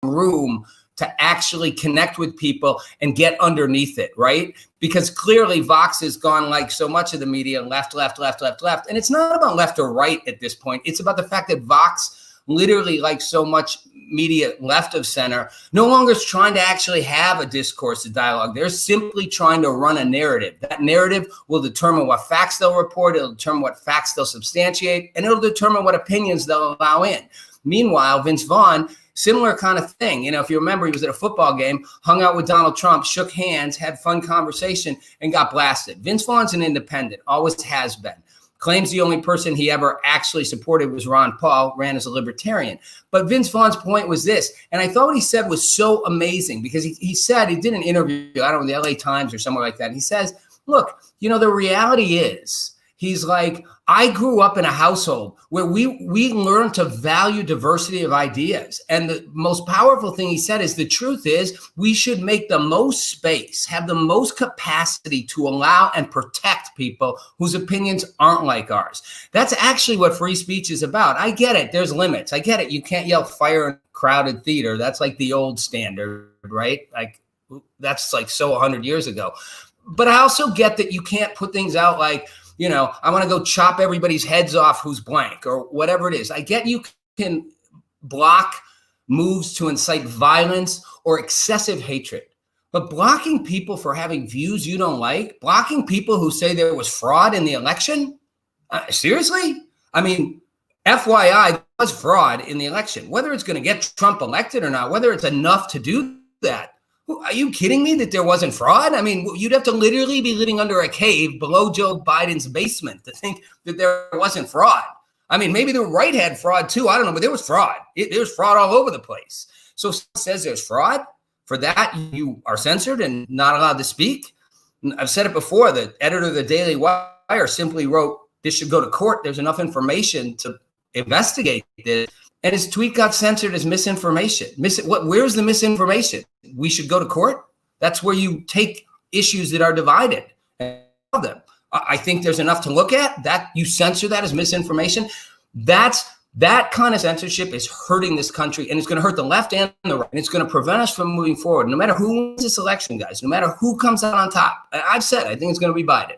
room to actually connect with people and get underneath it, right? Because clearly Vox has gone like so much of the media left. And it's not about left or right at this point. It's about the fact that Vox, literally like so much media left of center, no longer is trying to actually have a discourse, a dialogue. They're simply trying to run a narrative. That narrative will determine what facts they'll report. It'll determine what facts they'll substantiate, and it'll determine what opinions they'll allow in. Meanwhile, Vince Vaughn, similar kind of thing. You know, if you remember, he was at a football game, hung out with Donald Trump, shook hands, had fun conversation, and got blasted. Vince Vaughn's an independent, always has been. Claims the only person he ever actually supported was Ron Paul, ran as a libertarian. But Vince Vaughn's point was this, and I thought what he said was so amazing, because he said, he did an interview, I don't know, the LA Times or somewhere like that. He says, look, you know, the reality is, he's like, I grew up in a household where we learned to value diversity of ideas. And the most powerful thing he said is, the truth is, we should make the most space, have the most capacity to allow and protect people whose opinions aren't like ours. That's actually what free speech is about. I get it. There's limits. I get it. You can't yell fire in a crowded theater. That's like the old standard, right? Like that's like so 100 years ago. But I also get that you can't put things out like, you know, I want to go chop everybody's heads off who's blank or whatever it is. I get you can block moves to incite violence or excessive hatred, but blocking people for having views you don't like, blocking people who say there was fraud in the election, seriously? I mean, FYI, there was fraud in the election. Whether it's going to get Trump elected or not, whether it's enough to do that, are you kidding me that there wasn't fraud? I mean, you'd have to literally be living under a cave below Joe Biden's basement to think that there wasn't fraud. I mean, maybe the right had fraud too. I don't know, but there was fraud. There was fraud all over the place. So if someone says there's fraud, for that you are censored and not allowed to speak. I've said it before, the editor of the Daily Wire simply wrote, this should go to court. There's enough information to investigate this. And his tweet got censored as misinformation. Where's the misinformation? We should go to court? That's where you take issues that are divided and solve them. I think there's enough to look at. That you censor that as misinformation. That kind of censorship is hurting this country, and it's going to hurt the left and the right, and it's going to prevent us from moving forward. No matter who wins this election, guys, no matter who comes out on top, I've said I think it's going to be Biden.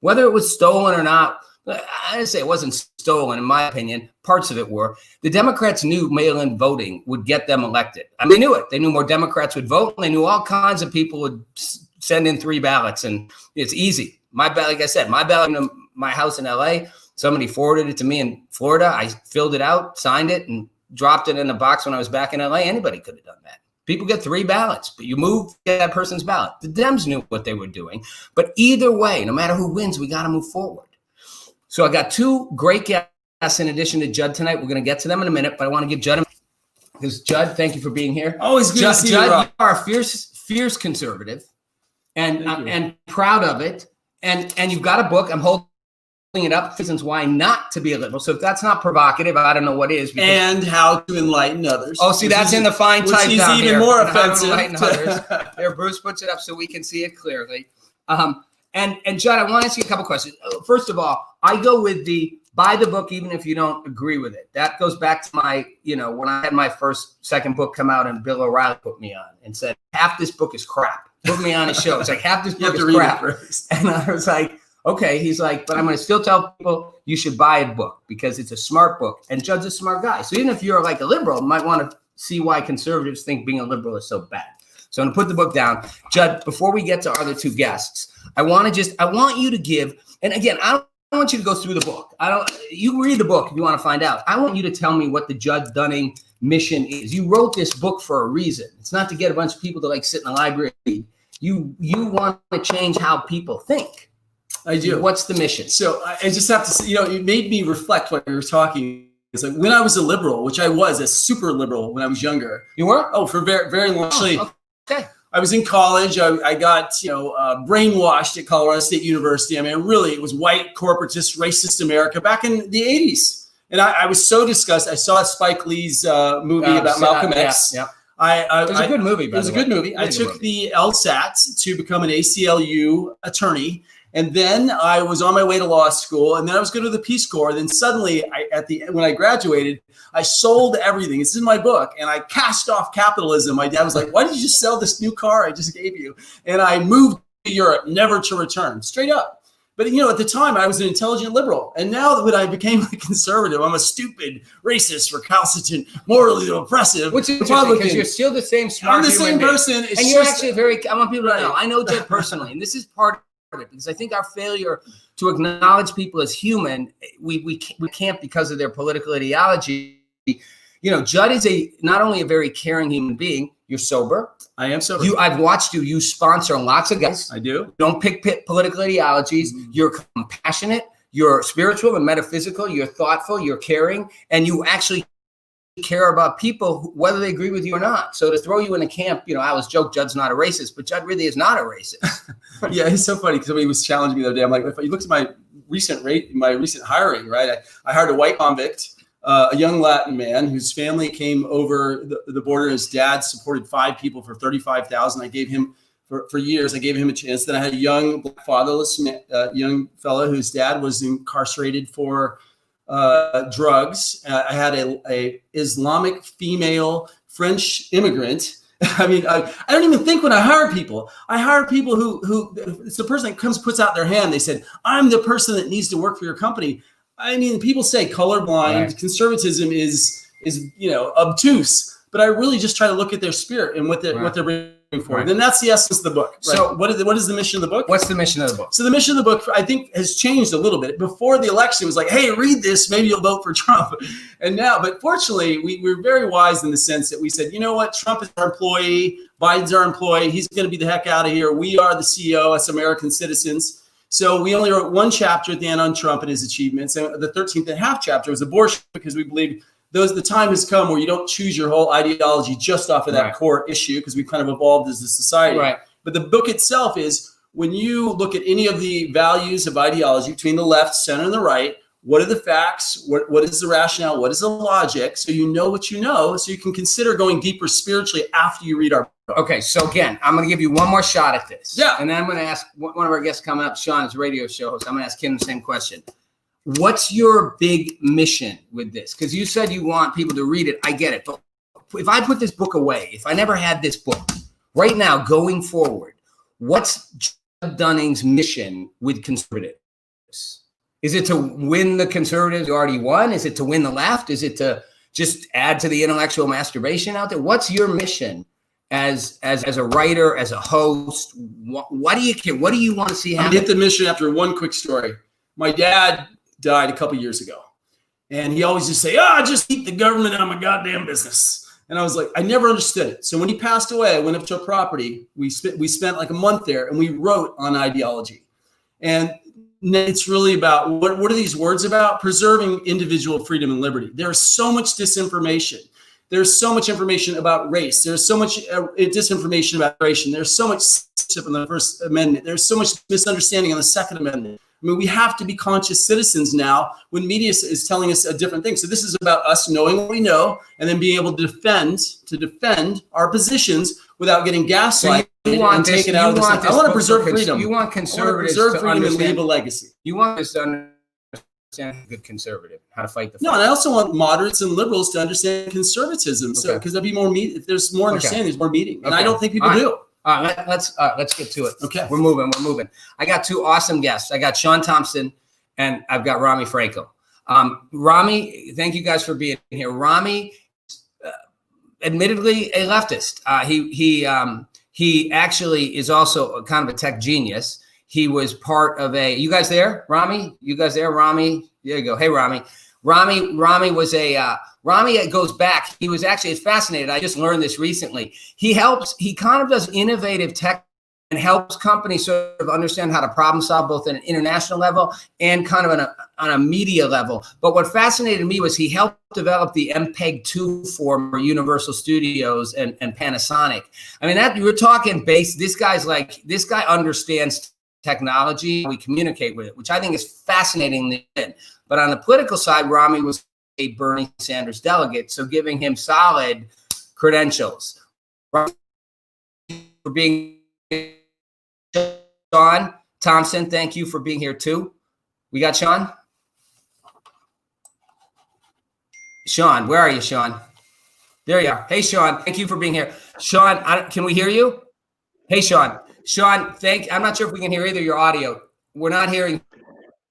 Whether it was stolen or not, I didn't say it wasn't stolen, in my opinion. Parts of it were. The Democrats knew mail-in voting would get them elected. I mean, they knew it. They knew more Democrats would vote. And they knew all kinds of people would send in 3 ballots, and it's easy. My ballot, like I said, my ballot in my house in LA, somebody forwarded it to me in Florida. I filled it out, signed it, and dropped it in a box when I was back in LA. Anybody could have done that. People get 3 ballots, but you move that person's ballot. The Dems knew what they were doing. But either way, no matter who wins, we got to move forward. So I got 2 great guests in addition to Judd tonight. We're going to get to them in a minute, but I want to give Judd a because Judd, thank you for being here. Always good to see you, Judd, you are a fierce conservative, and proud of it. And you've got a book. I'm holding it up. Reasons why not to be a liberal. So if that's not provocative, I don't know what is. And how to enlighten others. Oh, see, that's in the fine type down down even here. more How to offensive. enlighten others. There, Bruce puts it up so we can see it clearly. And Judd, I want to ask you a couple questions. First of all, I go with the buy the book even if you don't agree with it. That goes back to my, when I had my second book come out and Bill O'Reilly put me on and said, half this book is crap. Put me on his show. It's like, half this book is crap. And I was like, okay. He's like, but I'm going to still tell people you should buy a book because it's a smart book. And Judd's a smart guy. So even if you're like a liberal, you might want to see why conservatives think being a liberal is so bad. So I'm going to put the book down. Judd, before we get to our other 2 guests, I want you to give, and again, I don't want you to go through the book. You read the book if you want to find out. I want you to tell me what the Judd Dunning mission is. You wrote this book for a reason. It's not to get a bunch of people to sit in the library. You want to change how people think. I do. What's the mission? So I just have to say, it made me reflect when we were talking. It's like when I was a liberal, which I was a super liberal when I was younger. You were? Oh, for very, very long. Actually, okay. I was in college. I got, brainwashed at Colorado State University. I mean, really, it was white, corporatist, racist America back in the 80s. And I was so disgusted. I saw Spike Lee's movie about Malcolm X. Yeah. It was a good movie, by the way. It was a good movie. I took the LSAT to become an ACLU attorney. And then I was on my way to law school, and then I was going to the Peace Corps. Then suddenly, when I graduated, I sold everything. It's in my book, and I cast off capitalism. My dad was like, "Why did you just sell this new car I just gave you?" And I moved to Europe, never to return, straight up. But, at the time I was an intelligent liberal. And now that when I became a conservative, I'm a stupid, racist, recalcitrant, morally oppressive Which is Republican. Because you're still the same smart I'm the same person. And you're actually I want people to know, I know Jed personally, and this is part of it, because I think our failure to acknowledge people as human, we can't because of their political ideology. Judd is not only a very caring human being, you're sober. I am sober. I've watched you. You sponsor lots of guys. I do. Don't pick political ideologies. Mm-hmm. You're compassionate. You're spiritual and metaphysical. You're thoughtful. You're caring. And you actually care about people, whether they agree with you or not. So to throw you in a camp, I always joke, Judd's not a racist, but Judd really is not a racist. Yeah, it's so funny because somebody was challenging me the other day. I'm like, if you look at my recent hiring, right? I hired a white convict, a young Latin man whose family came over the border. His dad supported 5 people for $35,000. I gave him for years. I gave him a chance. Then I had a young black fatherless young fellow whose dad was incarcerated for drugs. I had a Islamic female French immigrant. I mean, I don't even think when I hire people. I hire people who it's the person that comes, puts out their hand. They said, "I'm the person that needs to work for your company." I mean, people say colorblind, right. Conservatism is obtuse, but I really just try to look at their spirit and what they're bringing forward. Right. And that's the essence of the book. Right? So what is the mission of the book? What's the mission of the book? So the mission of the book, I think, has changed a little bit. Before the election, it was like, hey, read this, maybe you'll vote for Trump. And now, but fortunately, we're very wise in the sense that we said, you know what, Trump is our employee, Biden's our employee, he's going to be the heck out of here. We are the CEO as American citizens. So we only wrote 1 chapter at the end on Trump and his achievements. And the 13th and a half chapter was abortion, because we believe the time has come where you don't choose your whole ideology just off of that right. core issue, because we've kind of evolved as a society. Right. But the book itself is, when you look at any of the values of ideology between the left, center, and the right, what are the facts? What is the rationale? What is the logic? So you know what you know, so you can consider going deeper spiritually after you read our book. Okay, so again, I'm going to give you one more shot at this. Yeah. And then I'm going to ask one of our guests coming up, Sean, is a radio show host. I'm going to ask him the same question. What's your big mission with this? Because you said you want people to read it. I get it. But if I put this book away, if I never had this book, right now, going forward, what's Judd Dunning's mission with conservatives? Is it to win the conservatives who already won? Is it to win the left? Is it to just add to the intellectual masturbation out there? What's your mission as a writer, as a host? What do you care? What do you want to see happen? I hit the mission after one quick story. My dad died a couple years ago, and he always just say, just keep the government out of my goddamn business. And I was like, I never understood it. So when he passed away, I went up to a property. We spent like a month there, and we wrote on ideology. And it's really about, what are these words about? Preserving individual freedom and liberty. There's so much disinformation. There's so much information about race. There's so much disinformation about race. There's so much censorship in the First Amendment. There's so much misunderstanding on the Second Amendment. I mean, we have to be conscious citizens now when media is telling us a different thing. So this is about us knowing what we know, and then being able to defend our positions without getting gaslighted and taken out of the sense. I want to preserve freedom. You want conservatives to freedom and leave a legacy. You want us to understand a good conservative, how to fight the fight. No, and I also want moderates and liberals to understand conservatism. So because there'll be more if there's more understanding, there's more meeting. And I don't think people do. All right, let's get to it. Okay. We're moving. I got 2 awesome guests. I got Sean Thompson and I've got Rami Franco. Rami, thank you guys for being here. Rami, admittedly a leftist. He actually is also kind of a tech genius. He was part of you guys there, Rami? You guys there, Rami? There you go. Hey, Rami. Rami was Rami goes back. He was actually, it's fascinating. I just learned this recently. He kind of does innovative tech and helps companies sort of understand how to problem solve both at an international level and kind of on a media level. But what fascinated me was he helped develop the MPEG-2 for Universal Studios and Panasonic. I mean, that you were talking base. This guy understands technology. We communicate with it, which I think is fascinating. But on the political side, Rami was a Bernie Sanders delegate, so giving him solid credentials. For being on, Thompson, thank you for being here too. We got Sean. Sean, where are you, Sean? There you are. Hey, Sean, thank you for being here. Sean, can we hear you? Hey, Sean. Sean, I'm not sure if we can hear either your audio. We're not hearing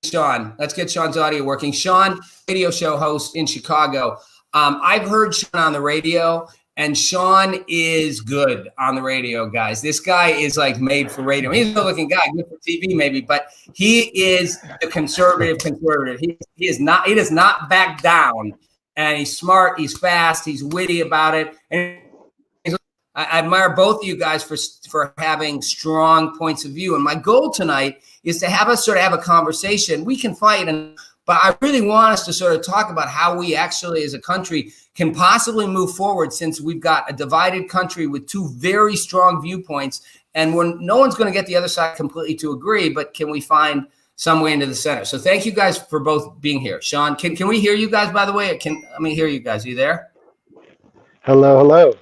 Sean. Let's get Sean's audio working. Sean, radio show host in Chicago. I've heard Sean on the radio, and Sean is good on the radio, guys. This guy is like made for radio. He's a good-looking guy, good for TV maybe, but he is the conservative. He does not back down, and he's smart, he's fast, he's witty about it. And I admire both of you guys for having strong points of view. And my goal tonight is to have us sort of have a conversation. We can fight, but I really want us to sort of talk about how we actually as a country can possibly move forward, since we've got a divided country with two very strong viewpoints, and no one's going to get the other side completely to agree, but can we find some way into the center? So thank you guys for both being here. Sean, can we hear you guys, by the way? Let me hear you guys. Are you there? Hello.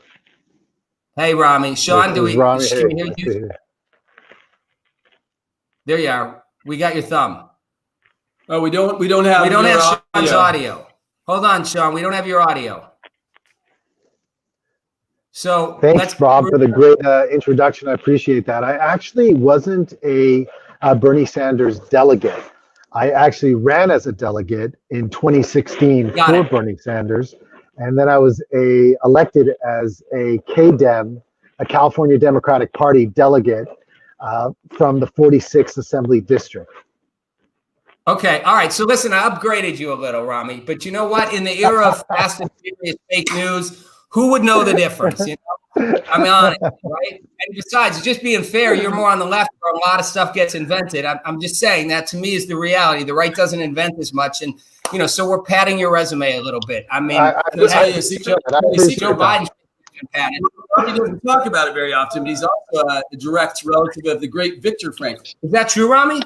Hey, Rami. Sean, can we hear you? There you are. We got your thumb. Oh, we don't have Sean's audio. Hold on, Sean. We don't have your audio. So thanks, Bob, for the great introduction. I appreciate that. I actually wasn't a Bernie Sanders delegate. I actually ran as a delegate in 2016 for Bernie Sanders. And then I was elected as a KDEM, a California Democratic Party delegate from the 46th Assembly District. Okay. All right. So listen, I upgraded you a little, Rami, but you know what? In the era of fast and furious fake news, who would know the difference? You know, I'm on it, right? And besides, just being fair, you're more on the left where a lot of stuff gets invented. I'm just saying that to me is the reality. The right doesn't invent as much. And, you know, so we're padding your resume a little bit. I mean, Joe Biden he doesn't talk about it very often, but he's also a direct relative of the great Viktor Frankl. Is that true, Rami?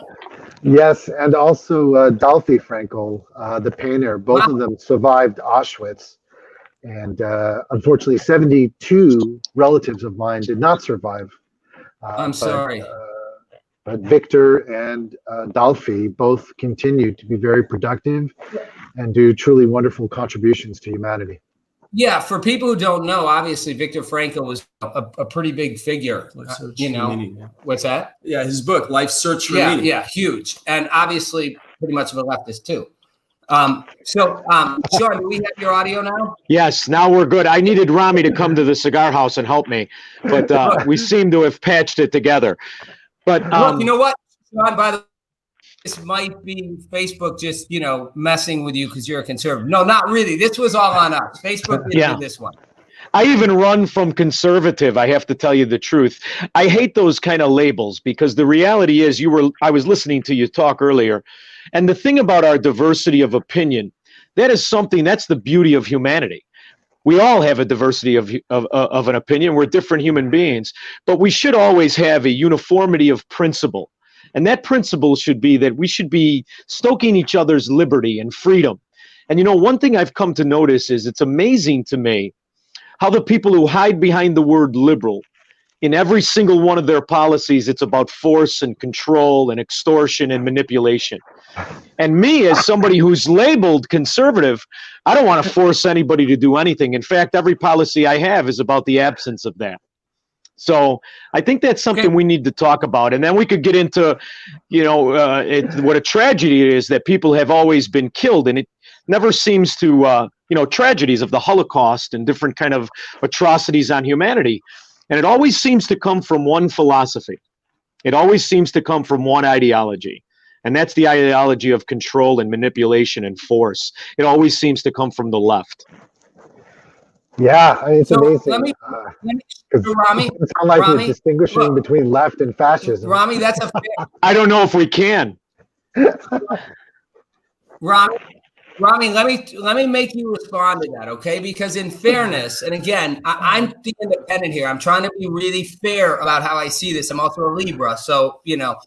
Yes, and also Dolphy Frankl, the painter. Both of them survived Auschwitz. And unfortunately, 72 relatives of mine did not survive. I'm sorry. But Viktor and Dolphy both continue to be very productive and do truly wonderful contributions to humanity. Yeah, for people who don't know, obviously Viktor Frankl was a pretty big figure. You know, meaning, yeah. What's that? Yeah, his book, Life's Search for Meaning. Yeah, huge, and obviously pretty much of a leftist too. Sean, do we have your audio now? Yes, now we're good. I needed Rami to come to the cigar house and help me, but we seem to have patched it together. But look, you know what, Sean? By the way, this might be Facebook just, you know, messing with you because you're a conservative. No, not really. This was all on us. Facebook did this one. I even run from conservative. I have to tell you the truth. I hate those kind of labels because the reality is I was listening to you talk earlier. And the thing about our diversity of opinion, that's the beauty of humanity. We all have a diversity of an opinion. We're different human beings, but we should always have a uniformity of principle. And that principle should be that we should be stoking each other's liberty and freedom. And, you know, one thing I've come to notice is it's amazing to me how the people who hide behind the word liberal, in every single one of their policies, it's about force and control and extortion and manipulation. And me, as somebody who's labeled conservative, I don't want to force anybody to do anything. In fact, every policy I have is about the absence of that. So I think that's something we need to talk about. And then we could get into, you know, what a tragedy it is that people have always been killed. And it never seems to, you know, tragedies of the Holocaust and different kind of atrocities on humanity. And it always seems to come from one philosophy. It always seems to come from one ideology. And that's the ideology of control and manipulation and force. It always seems to come from the left. Yeah, I mean, it's amazing. Rami, it sounds like you're distinguishing between left and fascism. Rami, that's a fair. I don't know if we can. Rami, let me make you respond to that, okay? Because in fairness, and again, I'm the independent here. I'm trying to be really fair about how I see this. I'm also a Libra, so you know,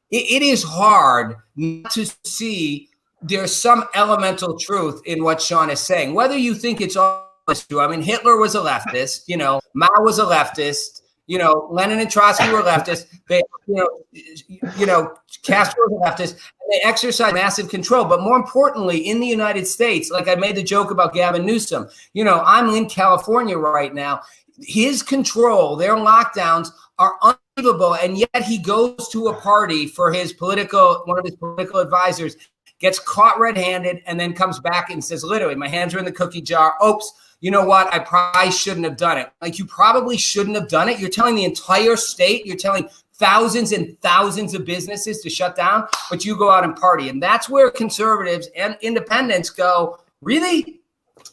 it is hard not to see there's some elemental truth in what Sean is saying, whether you think it's all true. I mean, Hitler was a leftist, you know, Mao was a leftist, You know, Lenin and Trotsky were leftists. They, Castro was a leftist, and they exercised massive control. But more importantly, in the United States, like I made the joke about Gavin Newsom, I'm in California right now. His control, their lockdowns are unbelievable. And yet he goes to a party for one of his political advisors, gets caught red-handed, and then comes back and says, literally, my hands are in the cookie jar. Oops. You know what? I probably shouldn't have done it. Like, you probably shouldn't have done it. You're telling the entire state, you're telling thousands and thousands of businesses to shut down, but you go out and party. And that's where conservatives and independents go, really?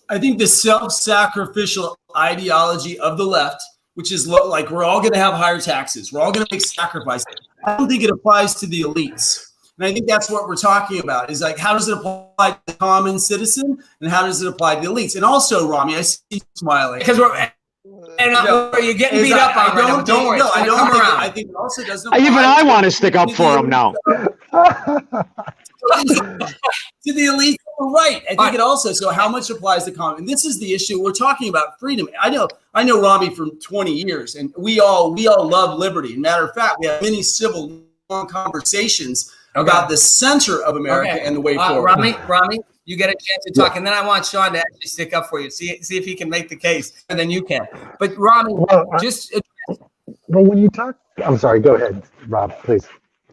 I think the self-sacrificial ideology of the left, which is like we're all going to have higher taxes, we're all going to make sacrifices. I don't think it applies to the elites. And I think that's what we're talking about is like, how does it apply to the common citizen and how does it apply to the elites? And also, Rami, I see you smiling. Because you're getting beat up on right now. Don't worry. I think it also doesn't apply. Even I want to stick up for him now. To the elite, right? I think it also. So, how much applies to common? And this is the issue. We're talking about freedom. I know Rami from 20 years, and we all love liberty. Matter of fact, we have many civil conversations about the center of America and the way forward. Rami, you get a chance to talk, and then I want Sean to actually stick up for you. See if he can make the case, and then you can. But Rami, when you talk, I'm sorry. Go ahead, Rob, please.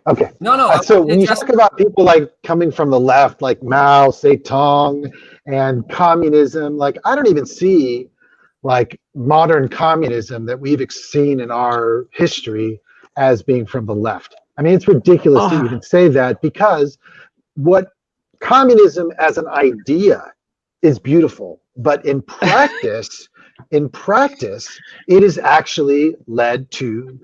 Okay. No. So when you talk about people like coming from the left, like Mao Zedong and communism, like I don't even see like modern communism that we've seen in our history as being from the left. I mean, it's ridiculous to even say that, because what communism as an idea is beautiful, but in practice, it has actually led to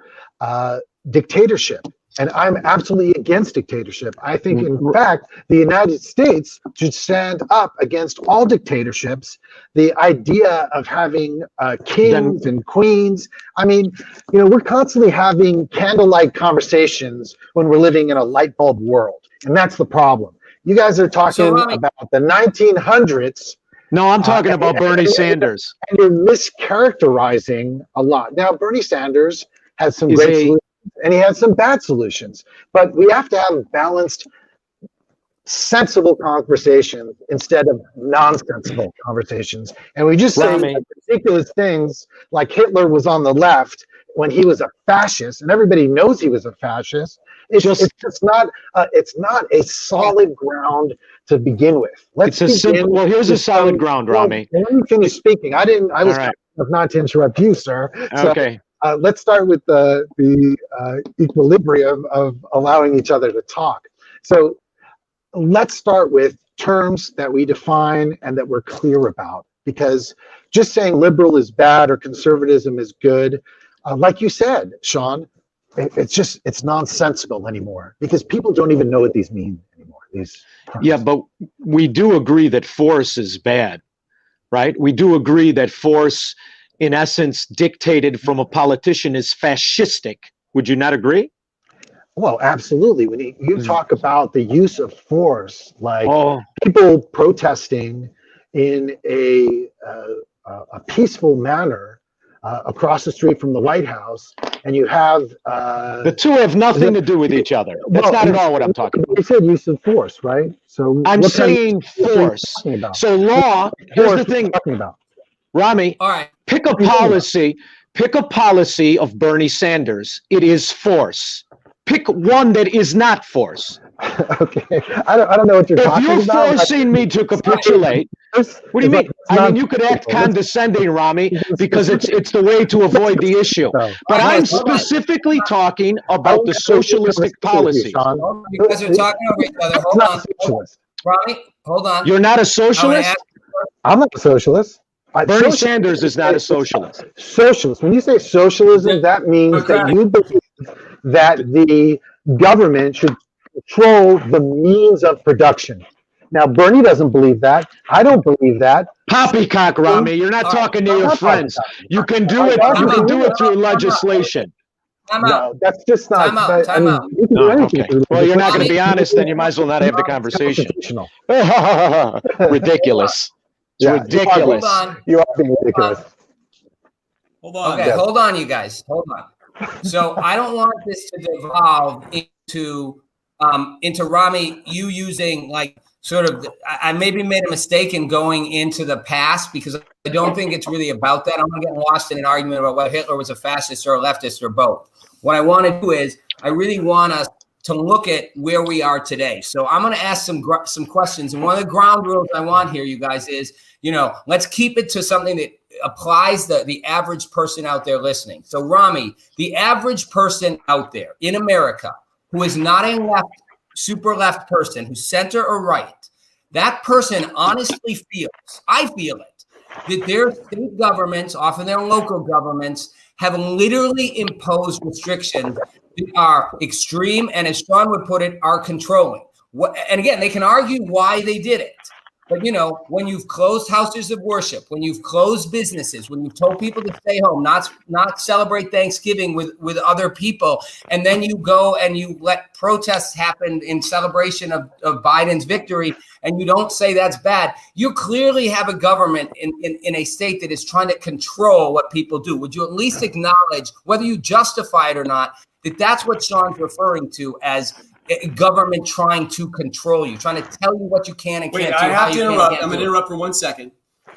dictatorship. And I'm absolutely against dictatorship. I think, in fact, the United States should stand up against all dictatorships. The idea of having kings and queens. I mean, we're constantly having candlelight conversations when we're living in a light bulb world. And that's the problem. You guys are talking about the 1900s. No, I'm talking about Bernie Sanders. And you're mischaracterizing a lot. Now, Bernie Sanders has some great solutions. And he has some bad solutions, but we have to have balanced, sensible conversations instead of nonsensical conversations. And we just say ridiculous things like Hitler was on the left when he was a fascist, and everybody knows he was a fascist. It's just not a solid ground to begin with. Well, here's a solid ground, Rami. Let me finish speaking. I was kind of not to interrupt you, sir. So, okay. Let's start with the equilibrium of allowing each other to talk. So let's start with terms that we define and that we're clear about, because just saying liberal is bad or conservatism is good, like you said, Sean, it's nonsensical anymore, because people don't even know what these mean anymore. Yeah, but we do agree that force is bad, right? We do agree that force, in essence, dictated from a politician is fascistic. Would you not agree? Well, absolutely. When you talk about the use of force, like people protesting in a peaceful manner across the street from the White House, and you have the two have nothing to do with each other. That's not at all what I'm talking about. You said use of force, right? So I'm saying force. So law. Here's the thing. Rami, all right. Pick a policy of Bernie Sanders. It is force. Pick one that is not force. Okay. I don't know what you're talking about. If you're forcing me to capitulate, what do you mean? I mean, you could act condescending, Rami, because it's the way to avoid the issue. But I'm specifically talking about the socialistic policy. You guys are talking over each other. Hold on. Rami, hold on. You're not a socialist? I'm not a socialist. Bernie Sanders is not a socialist. Socialist. When you say socialism, that means that you believe that the government should control the means of production. Now, Bernie doesn't believe that. I don't believe that. Poppycock, Rami. You're not talking to your friends. You can do it. You can do it through legislation. No, that's just not. Time out. You can do anything. Well, you're not going to be honest, then you might as well not have the conversation. Ridiculous. It's ridiculous. You are being ridiculous. Hold on. Okay, hold on, you guys. Hold on. So I don't want this to devolve into Rami, you using like sort of, I maybe made a mistake in going into the past because I don't think it's really about that. I'm not getting lost in an argument about whether Hitler was a fascist or a leftist or both. What I want to do is I really want us to look at where we are today. So I'm going to ask some questions. And one of the ground rules I want here, you guys, is, let's keep it to something that applies the average person out there listening. So Rami, the average person out there in America who is not a super left person, who's center or right, that person honestly feels, I feel it, that their state governments, often their local governments, have literally imposed restrictions that are extreme and, as Sean would put it, are controlling. And again, they can argue why they did it. But, when you've closed houses of worship, when you've closed businesses, when you've told people to stay home, not celebrate Thanksgiving with other people, and then you go and you let protests happen in celebration of Biden's victory, and you don't say that's bad, you clearly have a government in a state that is trying to control what people do. Would you at least acknowledge, whether you justify it or not, that that's what Sean's referring to as government trying to control you, trying to tell you what you can and can't do. I have to interrupt. I'm going to interrupt for 1 second.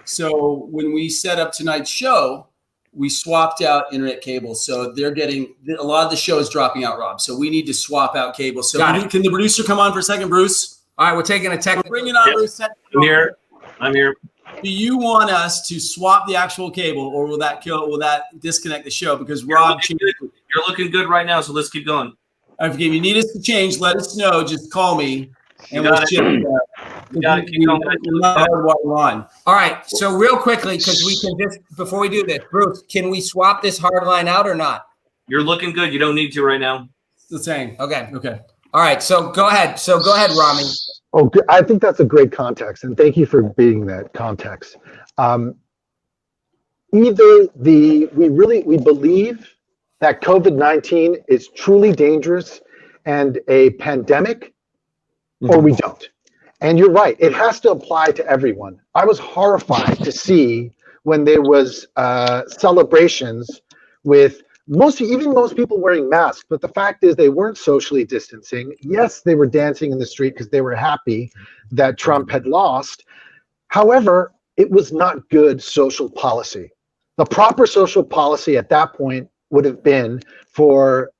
So when we set up tonight's show, we swapped out internet cable. So they're getting a lot of the show is dropping out, Rob. So we need to swap out cable. So can the producer come on for a second, Bruce? All right, we're taking a technical. Bring it on, Bruce. I'm here. Do you want us to swap the actual cable, or will that disconnect the show? Because Rob, you're looking good right now. So let's keep going. If you need us to change, let us know. Just call me, and we'll shift. You got to keep going. All right. So real quickly, because we can just before we do this, Bruce, can we swap this hard line out or not? You're looking good. You don't need to right now. It's the same. Okay. Okay. All right. So go ahead. Rami. Oh, I think that's a great context, and thank you for being that context. We believe that COVID-19 is truly dangerous and a pandemic, or we don't. And you're right, it has to apply to everyone. I was horrified to see when there was celebrations with most people wearing masks, but the fact is they weren't socially distancing. Yes, they were dancing in the street because they were happy that Trump had lost. However, it was not good social policy. The proper social policy at that point would have been for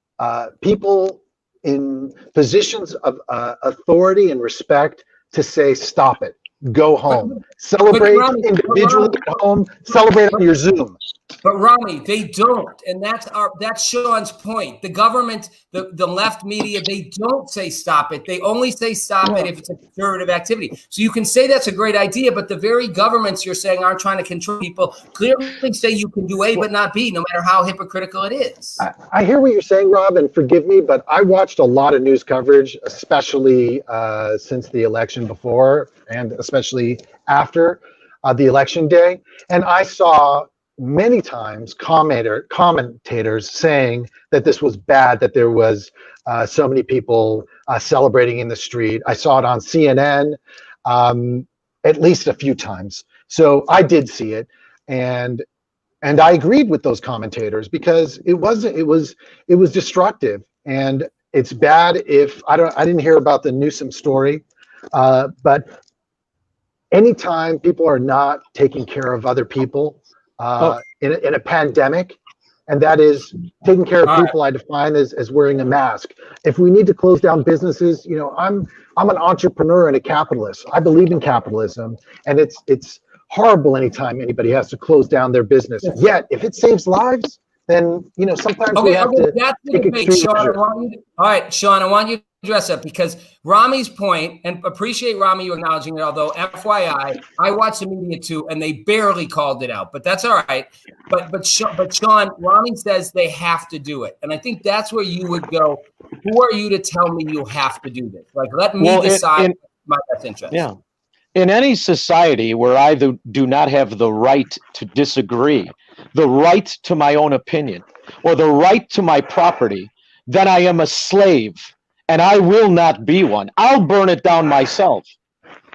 people in positions of authority and respect to say, stop it, go home, celebrate individually at home, celebrate on your Zoom. But Rami, they don't, and that's Sean's point. The government, the left media, they don't say stop it. They only say stop it if it's a conservative activity. So you can say that's a great idea, but the very governments you're saying aren't trying to control people clearly say you can do A but not B, no matter how hypocritical it is. I hear what you're saying, Rob, and forgive me, but I watched a lot of news coverage, especially since the election before and especially after the election day, and I saw many times commentators saying that this was bad, that there was so many people celebrating in the street. I saw it on CNN at least a few times. So I did see it, and I agreed with those commentators because it was destructive, and it's bad. If I didn't hear about the Newsom story, but anytime people are not taking care of other people in a pandemic, and that is taking care of people, I define as wearing a mask. If we need to close down businesses, I'm an entrepreneur and a capitalist. I believe in capitalism, and it's horrible anytime anybody has to close down their business. Yet, if it saves lives, then sometimes we have to take extreme measures. All right, Sean, I want you to address that because Rami's point, and appreciate Rami you acknowledging it, although FYI, I watched the media too, and they barely called it out, but that's all right. But Sean, Rami says they have to do it, and I think that's where you would go. Who are you to tell me you have to do this? Like, let me decide my best interest. Yeah. In any society where I do not have the right to disagree, the right to my own opinion, or the right to my property, then I am a slave, and I will not be one. I'll burn it down myself.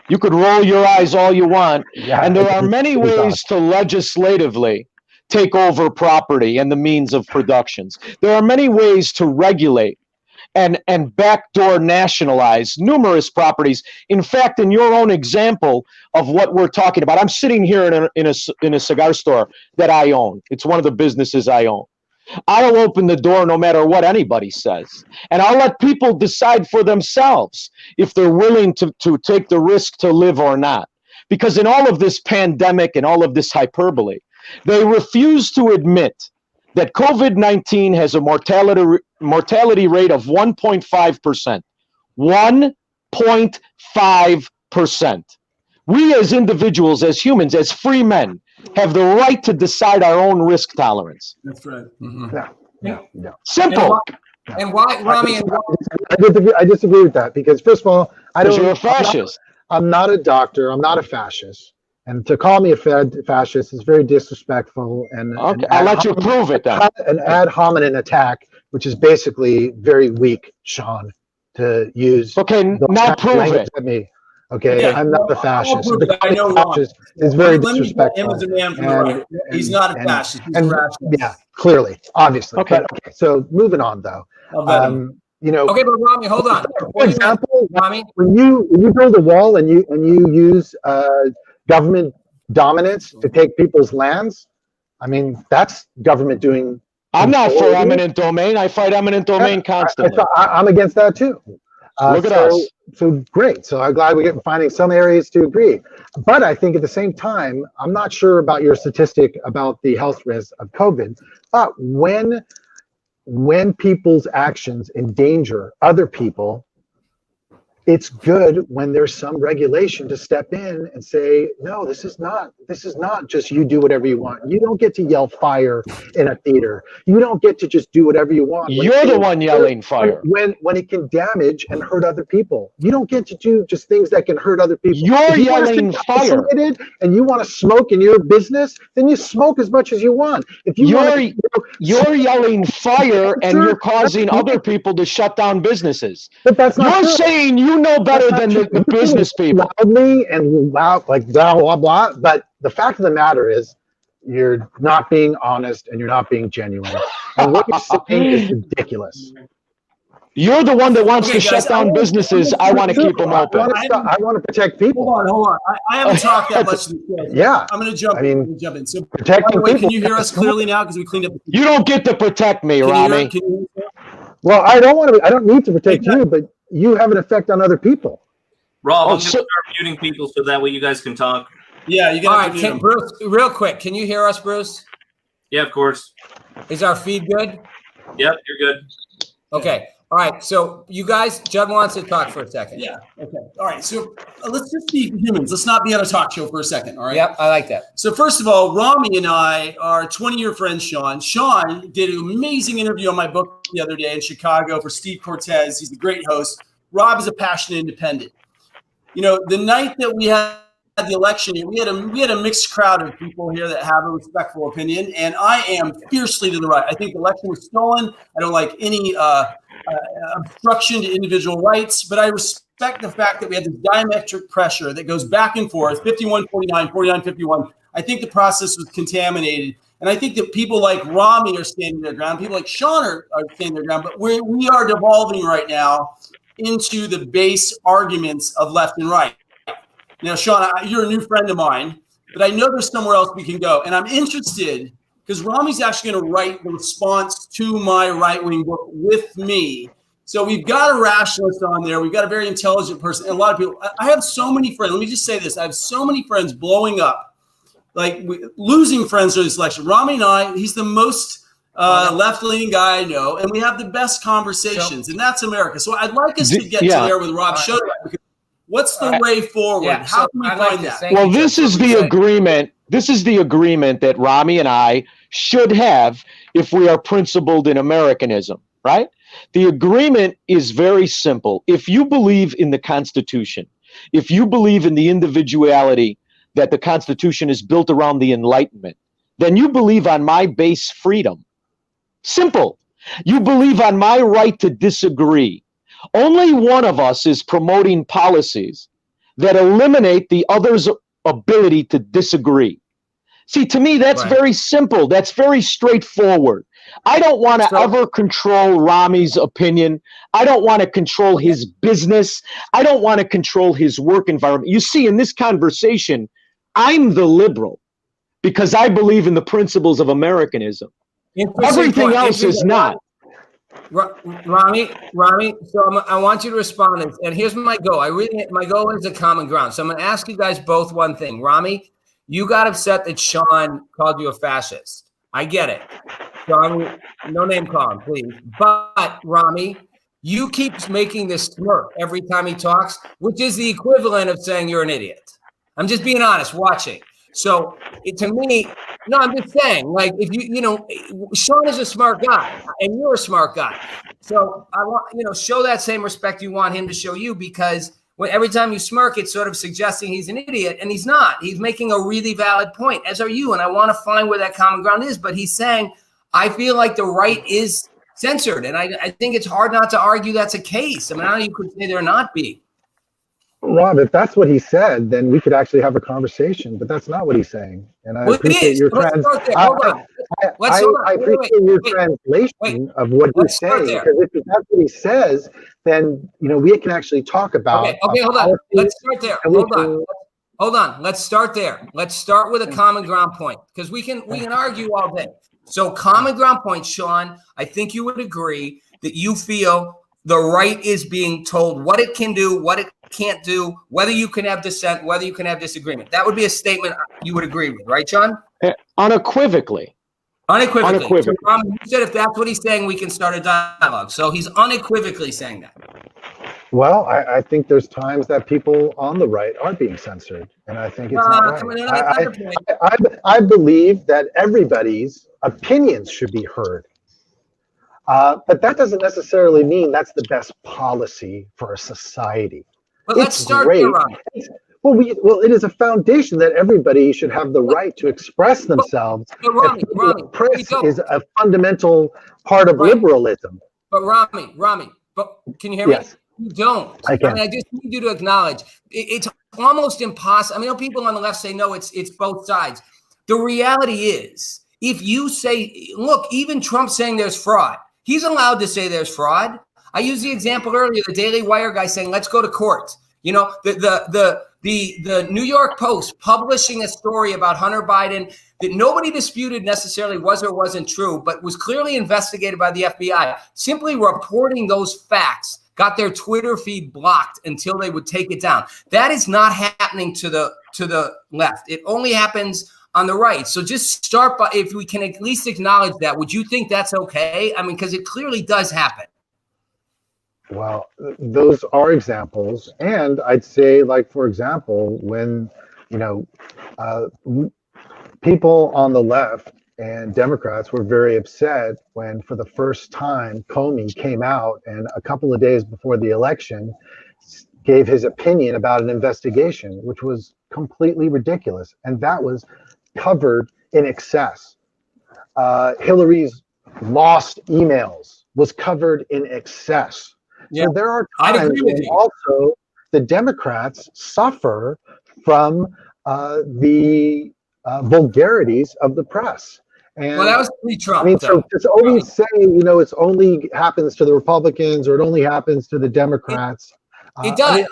You could roll your eyes all you want, and there are many ways to legislatively take over property and the means of productions. There are many ways to regulate and backdoor nationalize numerous properties. In fact, in your own example of what we're talking about, I'm sitting here in a cigar store that I own. It's one of the businesses I own. I'll open the door no matter what anybody says. And I'll let people decide for themselves if they're willing to take the risk to live or not. Because in all of this pandemic and all of this hyperbole, they refuse to admit that COVID-19 has a mortality rate of 1.5%. 1.5%. We as individuals, as humans, as free men, have the right to decide our own risk tolerance. That's right. Mm-hmm. Yeah. Simple. And why, Rami? I disagree with that because, first of all, You're a fascist. I'm not a doctor. I'm not a fascist. And to call me a fascist is very disrespectful. And okay, I'll let you prove it then. An ad hominem attack, which is basically very weak, Sean, to use. Okay, now prove it. At me. Okay, yeah, I'm not a fascist. I know fascist is very disrespectful. Him as a man from the right. He's not a fascist. He's a rationalist. Yeah, clearly, obviously. Okay. But, okay. So moving on, though. Okay, but Rami, hold on. For example, Rami, when you build a wall and you use government dominance to take people's lands, I mean, that's government doing. I'm not for eminent domain. I fight eminent domain constantly. I'm against that too. Look at us. So great. So I'm glad we're finding some areas to agree. But I think at the same time, I'm not sure about your statistic about the health risk of COVID. But when people's actions endanger other people, it's good when there's some regulation to step in and say, no, this is not just you do whatever you want. You don't get to yell fire in a theater. You don't get to just do whatever you want. You're the one yelling fire. When it can damage and hurt other people. You don't get to do just things that can hurt other people. You're yelling fire. And you want to smoke in your business, then you smoke as much as you want. If you're yelling fire and you're causing other people to shut down businesses. But that's not You're saying you know better than the business people. Loudly and loud, like blah, blah, blah. But the fact of the matter is, you're not being honest and you're not being genuine. And what you're saying is ridiculous. You're the one that wants to shut down businesses. I want to keep them open. I want to protect people. Hold on. I haven't talked that much. Yeah. I'm going to jump in. So, protecting by the way, people. can you hear us clearly now? Because we cleaned up. You don't get to protect me, Rami. Well, I don't need to protect you, but you have an effect on other people. Rob, I'm going to start muting people so that way you guys can talk. Yeah, you got to mute Bruce, real quick. Can you hear us, Bruce? Yeah, of course. Is our feed good? Yep, you're good. Okay. All right. So you guys, Judd wants to talk for a second. Yeah. Okay. All right. So let's just be humans. Let's not be on a talk show for a second. All right. Yep. I like that. So first of all, Rami and I are 20-year friends, Sean. Sean did an amazing interview on my book the other day in Chicago for Steve Cortez. He's a great host. Rob is a passionate independent. You know, the night that we had the election, we had a mixed crowd of people here that have a respectful opinion, and I am fiercely to the right. I think the election was stolen. I don't like any obstruction to individual rights, but I respect the fact that we had this diametric pressure that goes back and forth, 51-49, 49-51. I think the process was contaminated, and I think that people like Rami are standing their ground. People like Sean are standing their ground, but we are devolving right now into the base arguments of left and right. Now, Sean, you're a new friend of mine, but I know there's somewhere else we can go. And I'm interested because Rami's actually going to write the response to my right-wing book with me. So we've got a rationalist on there. We've got a very intelligent person. And a lot of people, I have so many friends. Let me just say this. I have so many friends blowing up, like losing friends during this election. Rami and I, he's the most left-leaning guy I know, and we have the best conversations, and that's America. So I'd like us to get to there with Rob Show. What's the way forward? Yeah, How can we find that? Well, this is the agreement. This is the agreement that Rami and I should have if we are principled in Americanism, right? The agreement is very simple. If you believe in the Constitution, if you believe in the individuality that the Constitution is built around the Enlightenment, then you believe on my base freedom. Simple. You believe on my right to disagree. Only one of us is promoting policies that eliminate the other's ability to disagree. See, to me, that's very simple. That's very straightforward. I don't want to ever control Rami's opinion. I don't want to control his business. I don't want to control his work environment. You see, in this conversation, I'm the liberal because I believe in the principles of Americanism. Everything else is not. Rami, so I want you to respond. And here's my goal. My goal is a common ground. So I'm going to ask you guys both one thing. Rami, you got upset that Sean called you a fascist. I get it. So no name calling, please. But Rami, you keep making this smirk every time he talks, which is the equivalent of saying you're an idiot. I'm just being honest, watching. So to me, no, I'm just saying, like, if Sean is a smart guy and you're a smart guy. So I want, show that same respect you want him to show you, because every time you smirk, it's sort of suggesting he's an idiot, and he's not. He's making a really valid point, as are you. And I want to find where that common ground is. But he's saying, I feel like the right is censored. And I think it's hard not to argue that's a case. I mean, I don't know, you could say there not be. Rob, if that's what he said, then we could actually have a conversation, but that's not what he's saying. And I appreciate your translation of what he's saying, because if that's what he says, then we can actually talk about. Okay, hold on. Let's start there. Hold on. Let's start there. Let's start with a common ground point, because we can argue all day. So common ground point, Sean, I think you would agree that you feel the right is being told what it can do, what it can't do, whether you can have dissent, whether you can have disagreement. That would be a statement you would agree with, right, Sean? Unequivocally. So, you said if that's what he's saying, we can start a dialogue. So he's unequivocally saying that. Well, I think there's times that people on the right are being censored, and I think it's not right. I believe that everybody's opinions should be heard. But that doesn't necessarily mean that's the best policy for a society. But let's start there, Ron. Well, it is a foundation that everybody should have the right to express themselves. But Rami, press is a fundamental part of liberalism. But Rami, but can you hear me? Yes. You don't. I can. I just need you to acknowledge it's almost impossible. I mean, people on the left say, no, it's both sides. The reality is, if you say, look, even Trump saying there's fraud, he's allowed to say there's fraud. I used the example earlier, the Daily Wire guy saying, let's go to court. The New York Post publishing a story about Hunter Biden that nobody disputed necessarily was or wasn't true, but was clearly investigated by the FBI. Simply reporting those facts got their Twitter feed blocked until they would take it down. That is not happening to the left. It only happens on the right. So just start by, if we can at least acknowledge that, would you think that's okay? I mean, because it clearly does happen. Well, those are examples. And I'd say, like, for example, when, people on the left and Democrats were very upset when, for the first time, Comey came out and a couple of days before the election gave his opinion about an investigation, which was completely ridiculous. And that was covered in excess. Hillary's lost emails was covered in excess. Yeah. So there are times when also the Democrats suffer from the vulgarities of the press. And that was pre-Trump. I mean, so to always say, it's only happens to the Republicans or it only happens to the Democrats. It does.